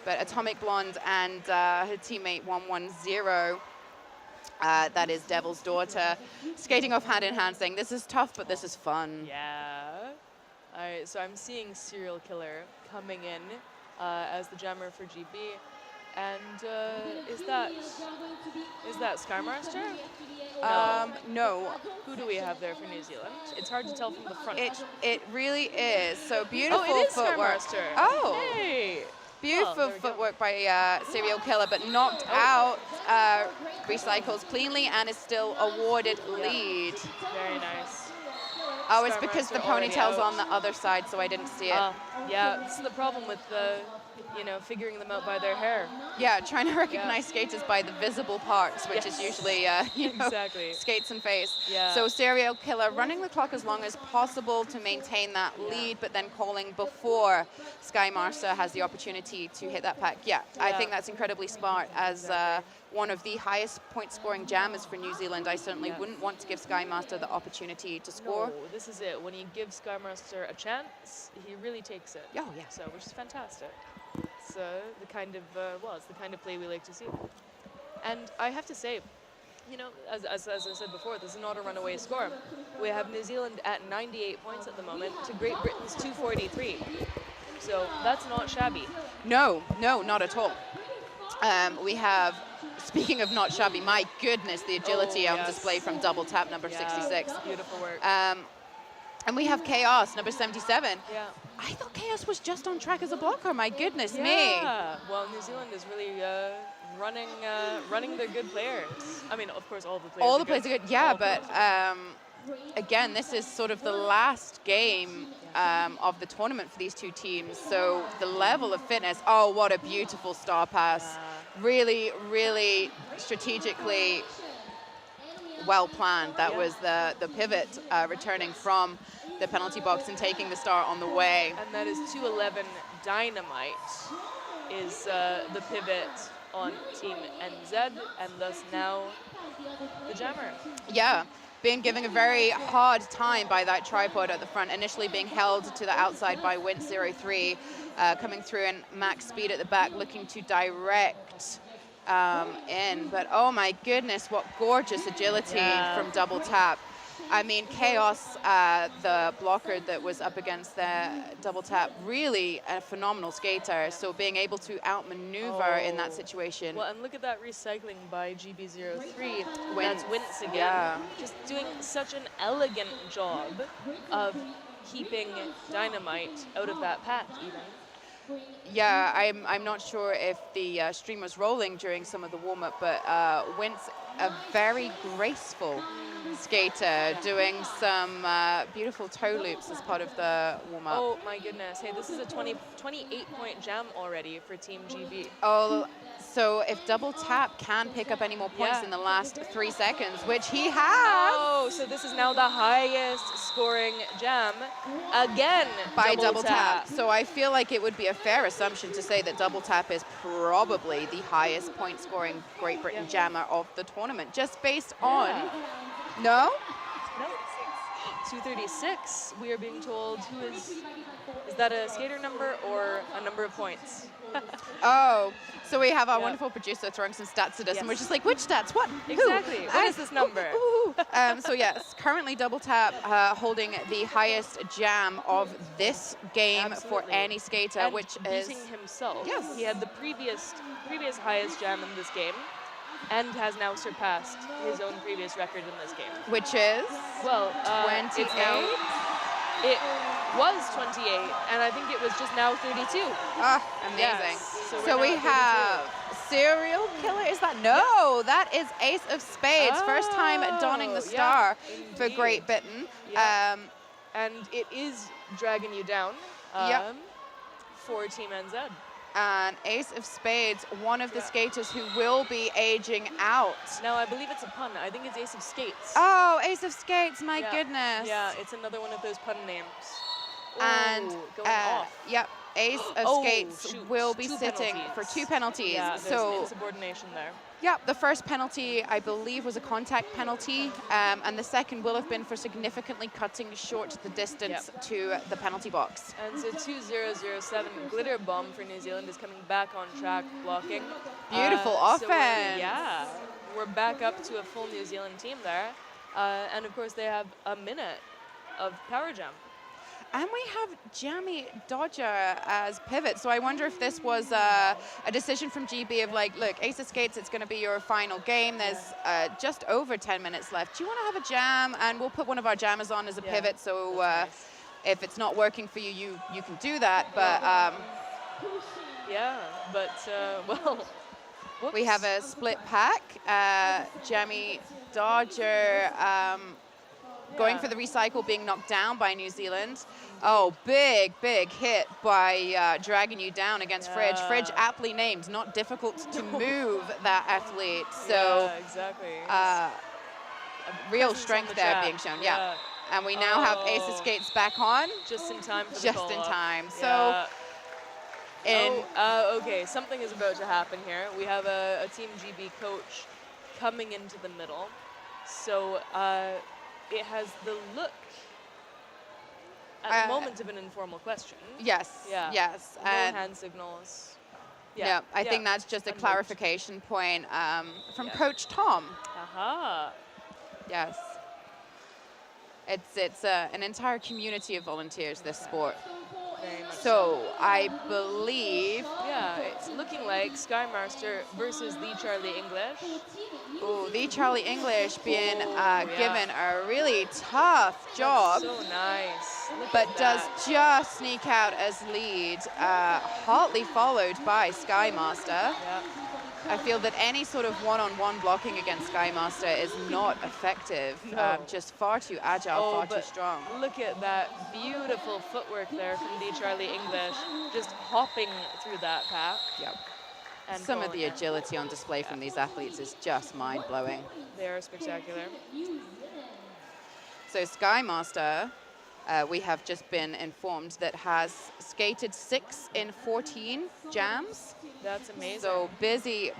But Atomic Blonde and her teammate 110, that is Devil's Daughter, skating off hand in hand saying, this is tough, but this is fun. Yeah. All right, so I'm seeing Serial Killer coming in as the jammer for GB. And is that Skymaster? No. Who do we have there for New Zealand? It's hard to tell from the front. It really is. So beautiful Oh, it is footwork. Skymaster. Oh. Hey. Beautiful there we go. footwork by Serial Killer, but knocked out, recycles cleanly and is still awarded lead. Very nice. Oh, it's because the Skymaster already ponytail's out. on the other side, so I didn't see it. Yeah, this is the problem with figuring them out by their hair. Yeah, trying to recognize skaters by the visible parts, which is Yes. usually Exactly. skates and face. Yeah. So Serial Killer running the clock as long as possible to maintain that lead, but then calling before Skymaster has the opportunity to hit that pack. Yeah, I think that's incredibly smart. As one of the highest point-scoring jammers for New Zealand, I certainly wouldn't want to give Skymaster the opportunity to score. No, this is it. When you give Skymaster a chance, he really takes it. Oh, yeah. So, which is fantastic. It's the kind of it's the kind of play we like to see. And I have to say, as I said before, this is not a runaway score. We have New Zealand at 98 points at the moment to Great Britain's 243. So that's not shabby. No, not at all. We have, speaking of not shabby, my goodness, the agility on display from double tap number 66. Beautiful work. And we have Chaos, number 77. Yeah. I thought Chaos was just on track as a blocker, my goodness me. Yeah. Well, New Zealand is really running their good players. I mean, of course, all the players. All are the players are good, yeah, but again, this is sort of the last game of the tournament for these two teams. So the level of fitness, oh, what a beautiful star pass. Really, really strategically well planned. That was the pivot returning from the penalty box and taking the star on the way. And that is 211 Dynamite is the pivot on Team NZ, and thus now the jammer. Yeah, being given a very hard time by that tripod at the front, initially being held to the outside by Wint03, coming through and max speed at the back, looking to direct in. But oh my goodness, what gorgeous agility from Double Tap. I mean, Chaos, the blocker that was up against the Double Tap, really a phenomenal skater. So being able to outmaneuver in that situation. Well, and look at that recycling by GB03. Wint. That's Wintz again. Yeah. Just doing such an elegant job of keeping Dynamite out of that pack, even. Yeah, I'm not sure if the stream was rolling during some of the warm-up, but Wintz, a very graceful skater, doing some beautiful toe loops as part of the warm-up. Oh my goodness. Hey, this is a 28-point jam already for Team GB. Oh, so if Double Tap can pick up any more points in the last 3 seconds, which he has. Oh, so this is now the highest scoring jam again by Double Tap. So I feel like it would be a fair assumption to say that Double Tap is probably the highest point scoring Great Britain jammer of the tournament, just based on... No? No. 236, we are being told. Who is that a skater number or a number of points? Oh, so we have our wonderful producer throwing some stats at us, and we're just like, which stats? What? Exactly. Who? What is this number? So yes, currently Double Tap holding the highest jam of this game for any skater, and which beating is himself. Yes. He had the previous highest jam in this game, and has now surpassed his own previous record in this game. Which is? Well, 28? It was 28, and I think it was just now 32. Ah, amazing. Yes. So we have Serial Killer, is that? No, that is Ace of Spades. First time donning the star for Great Britain. And it is dragging you down for Team NZ. And Ace of Spades, one of the skaters who will be aging out. No, I believe it's a pun. I think it's Ace of Skates. Oh, Ace of Skates, my goodness. Yeah, it's another one of those pun names. And going off. Yep, Ace of Skates will be sitting for 2 penalties. Yeah, there's so insubordination there. Yep, the first penalty, I believe, was a contact penalty, and the second will have been for significantly cutting short the distance to the penalty box. And so 2007 Glitter Bomb for New Zealand is coming back on track, blocking. Beautiful offense. So we're back up to a full New Zealand team there. And of course, they have a minute of power jam. And we have Jamie Dodger as pivot. So I wonder if this was a decision from GB of like, look, Ace of Skates, it's going to be your final game. There's just over 10 minutes left. Do you want to have a jam? And we'll put one of our jammers on as a pivot. So nice. If it's not working for you, you can do that. But well, whoops. We have a split pack. Jamie Dodger going for the recycle, being knocked down by New Zealand. Oh, big hit by dragging you down against Fridge. Fridge aptly named, not difficult to move that athlete. So exactly. Real strength there being shown. Yeah. And we now have Ace of Skates back on. Just in time for the Just in time. So. Okay, something is about to happen here. We have a Team GB coach coming into the middle. So it has the look at the moment of an informal question. Yes, yes. No hand signals. Yeah, I think that's just a clarification point from Coach Tom. Aha. Yes. It's an entire community of volunteers, this sport. Very much so I believe... Yeah, it's looking like Skymaster versus the Charlie English. Oh, the Charlie English being given a really tough job. That's so nice. But does just sneak out as lead, hotly followed by Skymaster. Yeah. I feel that any sort of one-on-one blocking against Skymaster is not effective. No. Just far too agile, far too strong. Look at that beautiful footwork there from the Charlie English, just hopping through that pack. Yep. And some of the agility on display from these athletes is just mind-blowing. They are spectacular. So Skymaster we have just been informed, that has skated 6 in 14 jams. That's amazing. So busy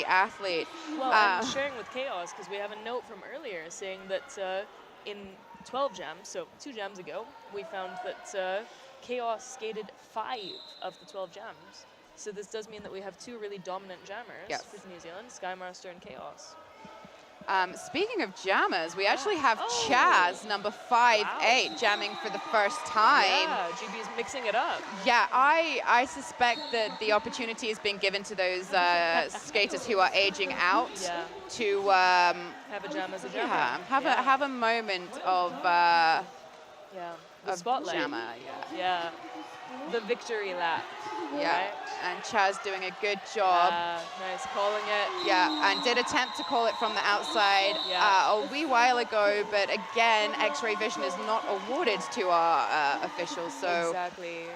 athlete. Well, I'm sharing with Chaos because we have a note from earlier saying that in 12 jams, so 2 jams ago, we found that Chaos skated 5 of the 12 jams. So this does mean that we have 2 really dominant jammers for New Zealand, Skymaster and Chaos. Speaking of jammers, we actually have Chaz, number 5'8", jamming for the first time. Yeah, GB is mixing it up. Yeah, I suspect that the opportunity is being given to those skaters who are aging out to have a jam as a jammer. Yeah, have a moment of the spotlight. Jammer, yeah. The victory lap. Yeah, right? And Chaz doing a good job. Nice, calling it. Yeah, and did attempt to call it from the outside a wee while ago, but again, X-ray vision is not awarded to our officials, so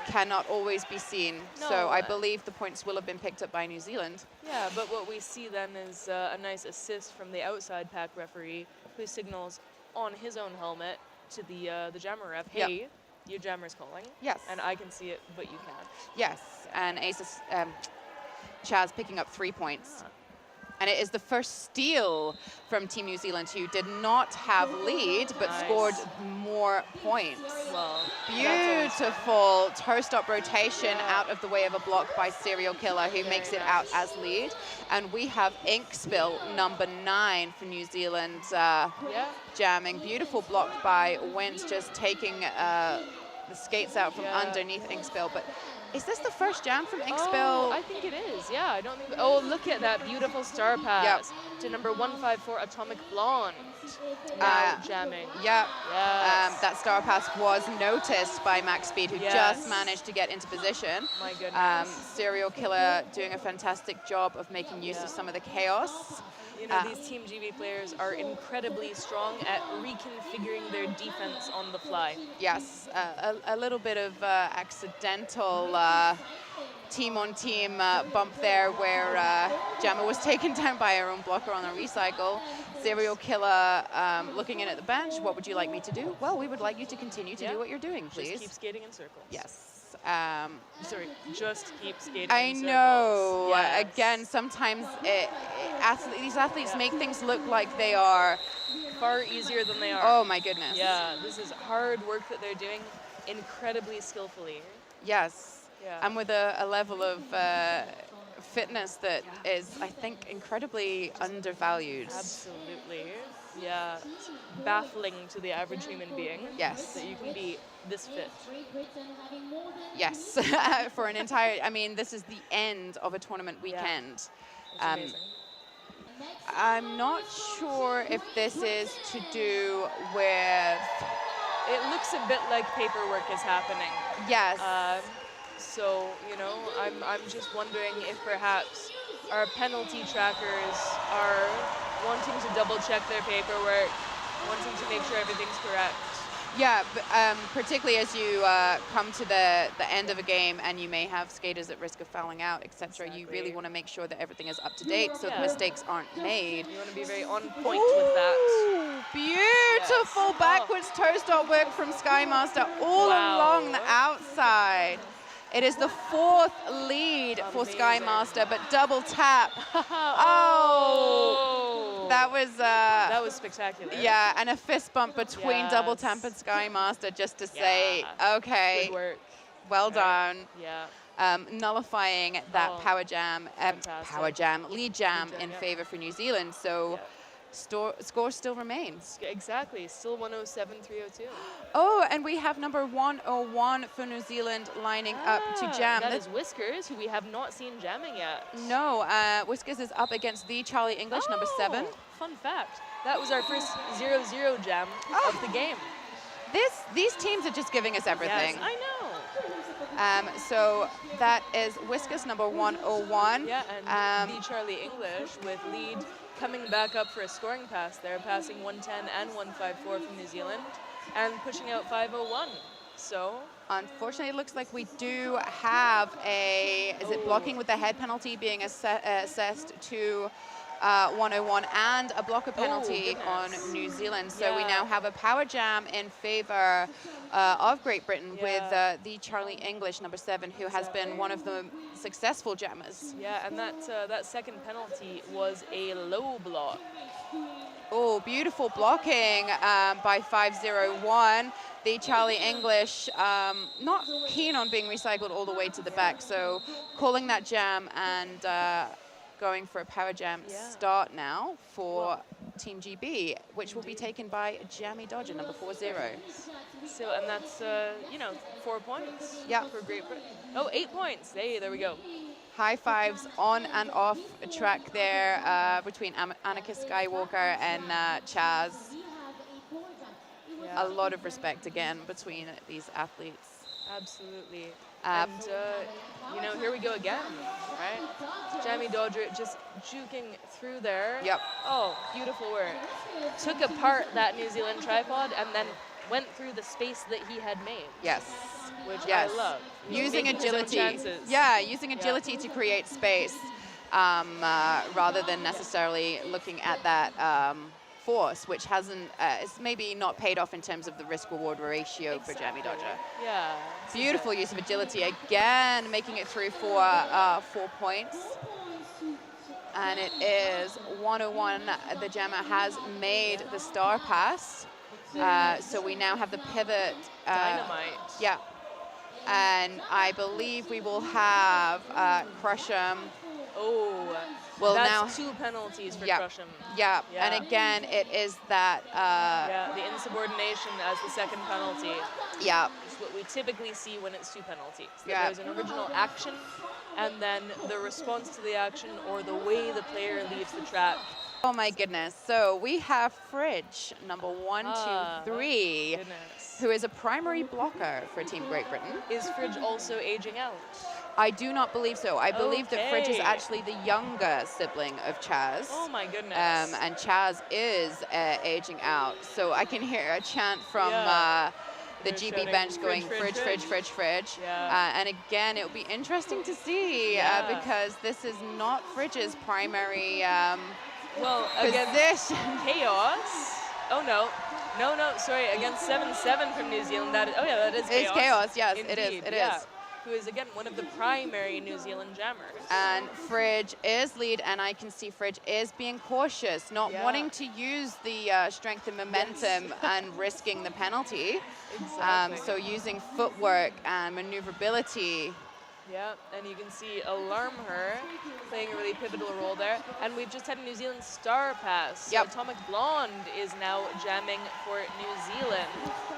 cannot always be seen. No, so I believe the points will have been picked up by New Zealand. Yeah, but what we see then is a nice assist from the outside pack referee, who signals on his own helmet to the jammer ref, hey, your jammer's calling. Yes. And I can see it, but you can't. Yes, and Chaz picking up 3 points. And it is the first steal from Team New Zealand, who did not have lead, but scored more points. Well, beautiful toe-stop rotation out of the way of a block by Serial Killer, who makes it out as lead. And we have Ink Spill, number 9 for New Zealand, jamming. Beautiful block by Wentz, just taking the skates out from underneath Ink Spill. But is this the first jam from Ink Spill? I think it is, yeah. I don't think... Oh, look at that beautiful star pass to number 154, Atomic Blonde. Now jamming. Yep. Yes. That star pass was noticed by Max Speed, who just managed to get into position. My goodness. Serial Killer doing a fantastic job of making use of some of the chaos. You know, these Team GB players are incredibly strong at reconfiguring their defense on the fly. Yes, a little bit of accidental team-on-team bump there, where Jammer was taken down by her own blocker on a recycle. Serial Killer looking in at the bench. What would you like me to do? Well, we would like you to continue to do what you're doing, please. Just keep skating in circles. Yes. Sorry, just keep skating I in circles. know. Yes. Again, sometimes these athletes make things look like they are far easier than they are. Oh my goodness. Yeah, this is hard work that they're doing incredibly skillfully. Yes. Yeah. And with a level of fitness that is, I think, incredibly undervalued. Absolutely. Yeah. It's baffling to the average human being. Yes. That you can be this fit. Yes. For an entire, I mean, this is the end of a tournament weekend. Amazing. I'm not sure if this is to do with... It looks a bit like paperwork is happening. Yes. So, you know, I'm just wondering if perhaps our penalty trackers are wanting to double check their paperwork, wanting to make sure everything's correct. Yeah, but, particularly as you come to the end of a game and you may have skaters at risk of fouling out, etc. You really want to make sure that everything is up to date so the mistakes aren't made. You want to be very on point with that. Beautiful backwards toe stop work from Skymaster all along the outside. It is the 4th lead for Skymaster, but double tap. That was spectacular. Yeah, and a fist bump between double tap and Skymaster just to say, okay, good work. Well done. Yeah. Nullifying that lead jam in favor for New Zealand. So score still remains. Exactly, still 107-302. Oh, and we have number 101 for New Zealand lining up to jam. That is Whiskers, who we have not seen jamming yet. No, Whiskers is up against the Charlie English, number 7. Fun fact, that was our first 0-0 jam of the game. These teams are just giving us everything. Yes, I know. So that is Whiskers, number 101. Yeah, and the Charlie English with lead coming back up for a scoring pass there, passing 110 and 154 from New Zealand, and pushing out 501. So unfortunately, it looks like we do have is it blocking with the head penalty being assessed to 101 and a blocker penalty on goodness. New Zealand. So we Yeah. now have a power jam in favor of Great Britain with Yeah. the Charlie English, number 7, who has been one of the successful jammers. Yeah, and that second penalty was a low block. Oh, beautiful blocking by 501. The Charlie English not keen on being recycled all the way to the back, so calling that jam and going for a power jam start now for Team GB, which will be taken by Jamie Dodger, number 40. So, and that's, 4 points for Great Britain. Oh, 8 points. Hey, there we go. High fives on and off track there between Annika Skywalker and Chaz. Yeah. A lot of respect again between these athletes. Absolutely. And, here we go again, right? Jamie Dodger just juking through there. Yep. Oh, beautiful work. Took apart that New Zealand tripod and then went through the space that he had made. Yes. Which Yes. I love. Using Making his own agility. chances. Yeah, using agility to create space rather than necessarily looking at that force, which hasn't, it's maybe not paid off in terms of the risk-reward ratio for Jamie Dodger. Yeah. Beautiful use of agility again, making it through for 4 points. And it is 101. The jammer has made the star pass. So we now have the pivot. Dynamite. Yeah. And I believe we will have Crush'em. Oh, Well, that's now 2 penalties for Yeah. Crush'em. Yeah. Yeah. And again, it is that. Yeah, the insubordination as the second penalty. Yeah. It's what we typically see when it's 2 penalties. That Yeah. there's an original action, and then the response to the action or the way the player leaves the track. Oh my goodness. So we have Fridge, number 1, 2, 3, Goodness. who is a primary blocker for Team Great Britain. Is Fridge also aging out? I do not believe so. I believe that Fridge is Okay. actually the younger sibling of Chaz. Oh my goodness. And Chaz is aging out. So I can hear a chant from Yeah. the They're GB shouting, bench going "Fridge, Fridge, Fridge, Fridge, Fridge, Fridge. Yeah. And again, it'll be interesting to see Yeah. because this is not Fridge's primary well, against position. Chaos. Oh no. No, sorry, against 7-7 from New Zealand. That is Chaos. It's Chaos, yes, it is, Indeed, it yeah. is. Who is again one of the primary New Zealand jammers. And Fridge is lead, and I can see Fridge is being cautious, not Yeah. wanting to use the strength and momentum and risking the penalty. Exactly. So using footwork and maneuverability. Yeah, and you can see Alarm Her playing a really pivotal role there. And we've just had a New Zealand star pass. So Yep. Atomic Blonde is now jamming for New Zealand.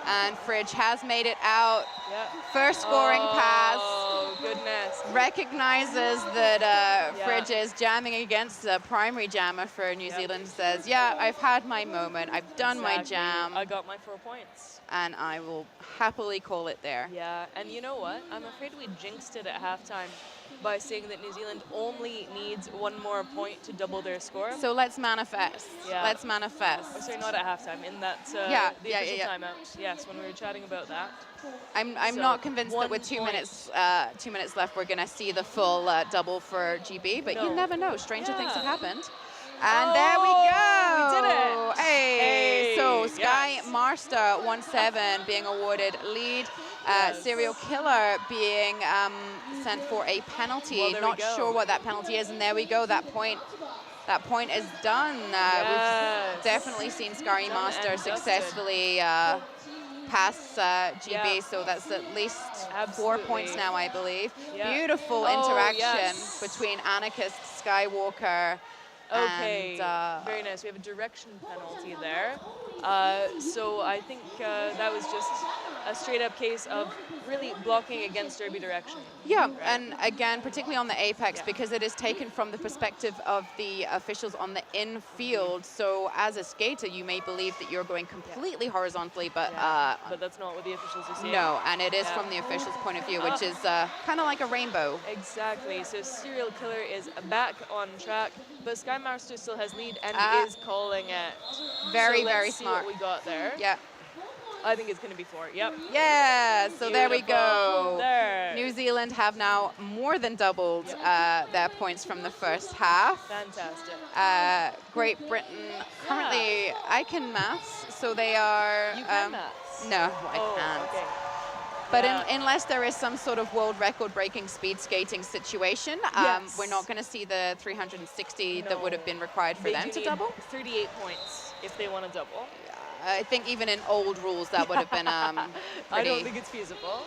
And Fridge has made it out. Yeah. First scoring pass. Oh, goodness. Recognizes that Yeah. Fridge is jamming against the primary jammer for New Zealand. Says, yeah, I've had my moment. I've done my Exactly. jam. I got my 4 points. And I will happily call it there. Yeah, and you know what? I'm afraid we jinxed it at halftime by saying that New Zealand only needs 1 more point to double their score. So let's manifest. Yeah. Let's manifest. Oh, sorry, not at halftime. In that the Yeah, official yeah. timeout. Yes, when we were chatting about that. I'm So, not convinced that 1 with 2 point. minutes 2 minutes left we're going to see the full double for GB, but you No. never know. Stranger things have Yeah. happened. And there we go. We did it. Hey. So Hey, Sky yes. Marster 1-7 being awarded lead. Yes. Serial Killer being sent for a penalty. Well, there we Not go. sure what that penalty is, and there we go. That point is done. Yes. We've definitely seen Sky Done Master and dusted. successfully pass GB, Yeah. so that's at least 4 Absolutely. points now, I believe. Yeah. Beautiful Oh, interaction yes. between Annika Skywalker Okay, and very nice. We have a direction penalty there. So I think that was just a straight up case of really blocking against derby direction. yeah, Right. and again, particularly on the apex, Yeah. because it is taken from the perspective of the officials on the infield. So as a skater, you may believe that you're going completely horizontally, but But that's not what the officials are seeing. no, and it is Yeah. from the officials' point of view, which is kind of like a rainbow. Exactly. So Serial Killer is back on track, but Sky Master still has lead and Ah. is calling it. Very, so let's very see smart. what we got there. Yeah. I think it's going to be 4. Yep. Yeah, so there we go. There. New Zealand have now more than doubled their points from the first half. Fantastic. Great Britain currently, I can maths, so they are... You can maths? No, I can't. Okay. But unless there is some sort of world record-breaking speed skating situation, Yes. we're not going to see the 360 that No. would have been required for They them do to need double. 38 points if they want to double. I think even in old rules that would have been I pretty... don't think it's feasible.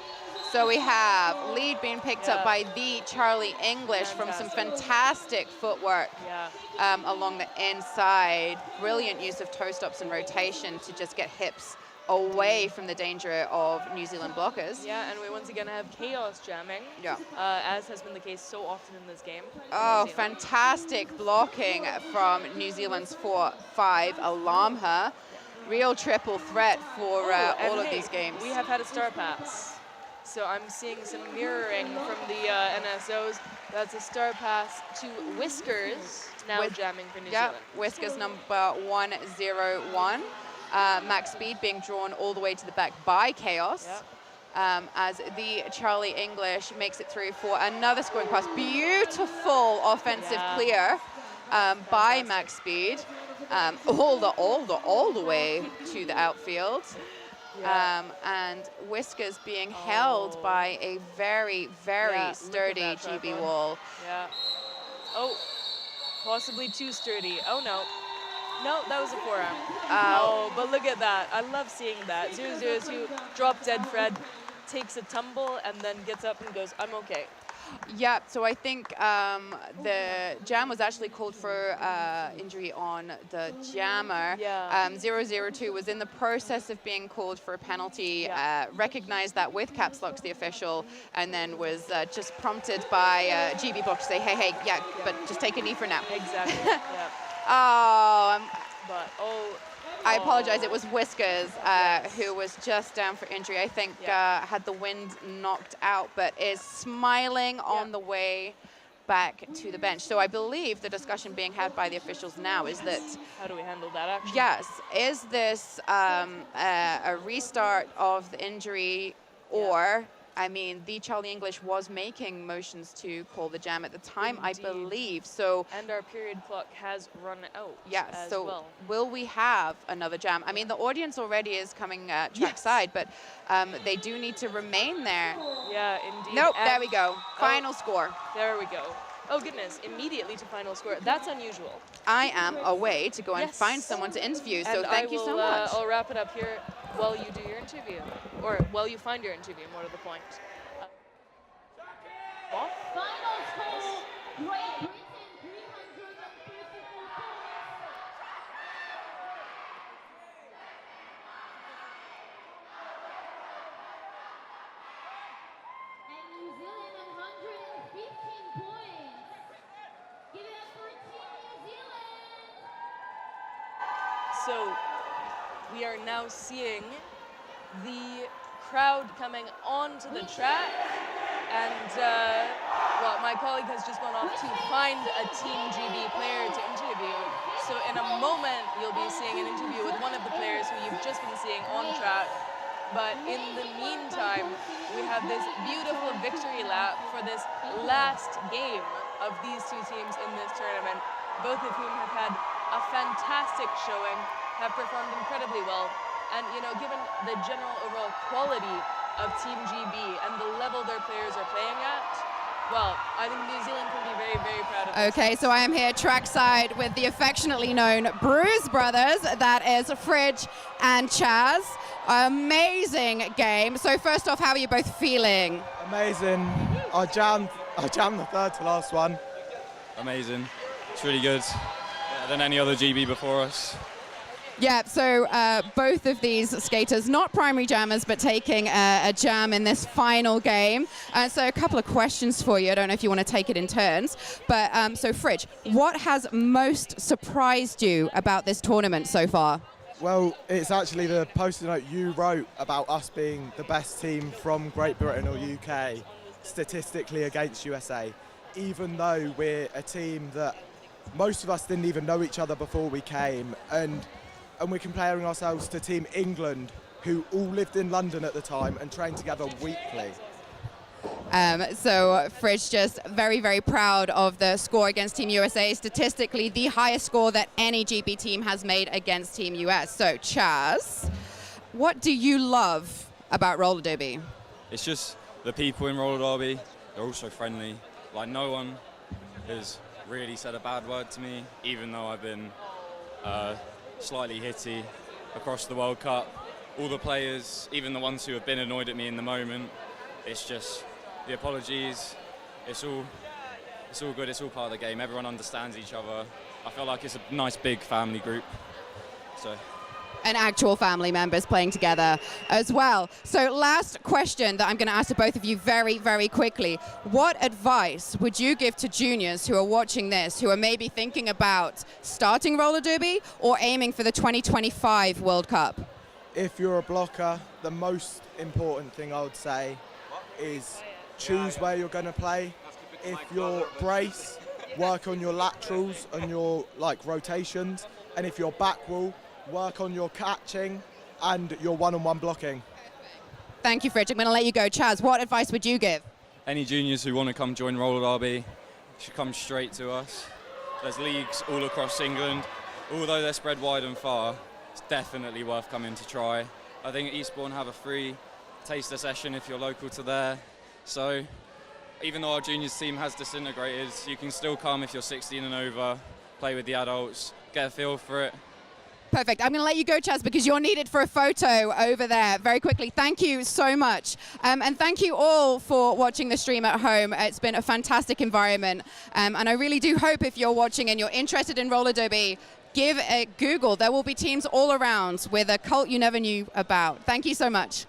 So we have lead being picked up Yeah. by the Charlie English from some fantastic footwork Yeah. along the inside. Brilliant use of toe stops and rotation to just get hips away from the danger of New Zealand blockers. Yeah, and we once again have chaos jamming, Yeah. as has been the case so often in this game. Oh, fantastic blocking from New Zealand's 4-5 Alamha. Real triple threat for all of these games. We have had a star pass. So I'm seeing some mirroring from the NSOs. That's a star pass to Whiskers, now jamming for New Zealand. Whiskers number 101. Max speed being drawn all the way to the back by Chaos. As the Charlie English makes it through for another scoring pass. Beautiful offensive clear by Max speed. All the way to the outfield. And Whiskers being held by a very, very sturdy GB wall. Yeah. Oh, possibly too sturdy. Oh, no. No, that was a forearm. Oh, but look at that. I love seeing that. 0-0-2, drop dead Fred, takes a tumble, and then gets up and goes, I'm okay. Yeah, so I think the jam was actually called for injury on the jammer. 0-0-2 was in the process of being called for a penalty, recognized that with caps locks, the official, and then was just prompted by GB Block to say, hey, but just take a knee for now. Exactly, I apologize, it was Whiskers who was just down for injury. I think had the wind knocked out, but is smiling on the way back to the bench. So I believe the discussion being had by the officials now is that... How do we handle that action? Yes, is this a restart of the injury or... I mean, the Charlie English was making motions to call the jam at the time, I believe. So, and our period clock has run out. So will we have another jam? I mean, the audience already is coming trackside, but they do need to remain there. Yeah, indeed. Nope, there we go. Final score. There we go. Oh goodness, immediately to final score. That's unusual. I am away to go and find someone to interview, so thank you so much. I'll wrap it up here while you do your interview, or while you find your interview, more to the point. Final score, Great Britain 334 and New Zealand 115 points. Give it up for Team New Zealand. So we are now seeing the crowd coming onto the track, and well, my colleague has just gone off to find a Team GB player to interview. So in a moment, you'll be seeing an interview with one of the players who you've just been seeing on track. But in the meantime, we have this beautiful victory lap for this last game of these two teams in this tournament, both of whom have had a fantastic showing, have performed incredibly well. And, you know, given the general overall quality of Team GB and the level their players are playing at, well, I think New Zealand can be very, very proud of themselves. Okay, so I am here trackside with the affectionately known Bruise Brothers. That is Fridge and Chaz. Amazing game. So first off, how are you both feeling? Amazing. I jammed the third to last one. Amazing. It's really good. Better than any other GB before us. Yeah, so both of these skaters, not primary jammers, but taking a jam in this final game. So a couple of questions for you. I don't know if you want to take it in turns. But so Fridge, what has most surprised you about this tournament so far? Well, it's actually the post-it note you wrote about us being the best team from Great Britain or UK statistically against USA, even though we're a team that most of us didn't even know each other before we came, and we're comparing ourselves to Team England, who all lived in London at the time and trained together weekly. So Fridge just very, very proud of the score against Team USA. Statistically, the highest score that any GB team has made against Team US. So Chaz, what do you love about roller derby? It's just the people in roller derby. They're all so friendly. Like, no one has really said a bad word to me, even though I've been slightly hitty across the World Cup. All the players, even the ones who have been annoyed at me in the moment, it's just the apologies. It's all good. It's all part of the game. Everyone understands each other. I feel like it's a nice big family group. So. And actual family members playing together as well. So last question that I'm going to ask to both of you very, very quickly. What advice would you give to juniors who are watching this, who are maybe thinking about starting roller derby or aiming for the 2025 World Cup? If you're a blocker, the most important thing I would say is choose where you're going to play. If you're brace, work on your laterals and your rotations. And if you're back wall, work on your catching and your one-on-one blocking. Thank you, Fridge. I'm going to let you go. Chaz, what advice would you give? Any juniors who want to come join roller derby should come straight to us. There's leagues all across England. Although they're spread wide and far, it's definitely worth coming to try. I think Eastbourne have a free taster session if you're local to there. So even though our juniors team has disintegrated, you can still come if you're 16 and over, play with the adults, get a feel for it. Perfect. I'm going to let you go, Chaz, because you're needed for a photo over there very quickly. Thank you so much. And thank you all for watching the stream at home. It's been a fantastic environment. And I really do hope if you're watching and you're interested in roller derby, give a Google. There will be teams all around with a cult you never knew about. Thank you so much.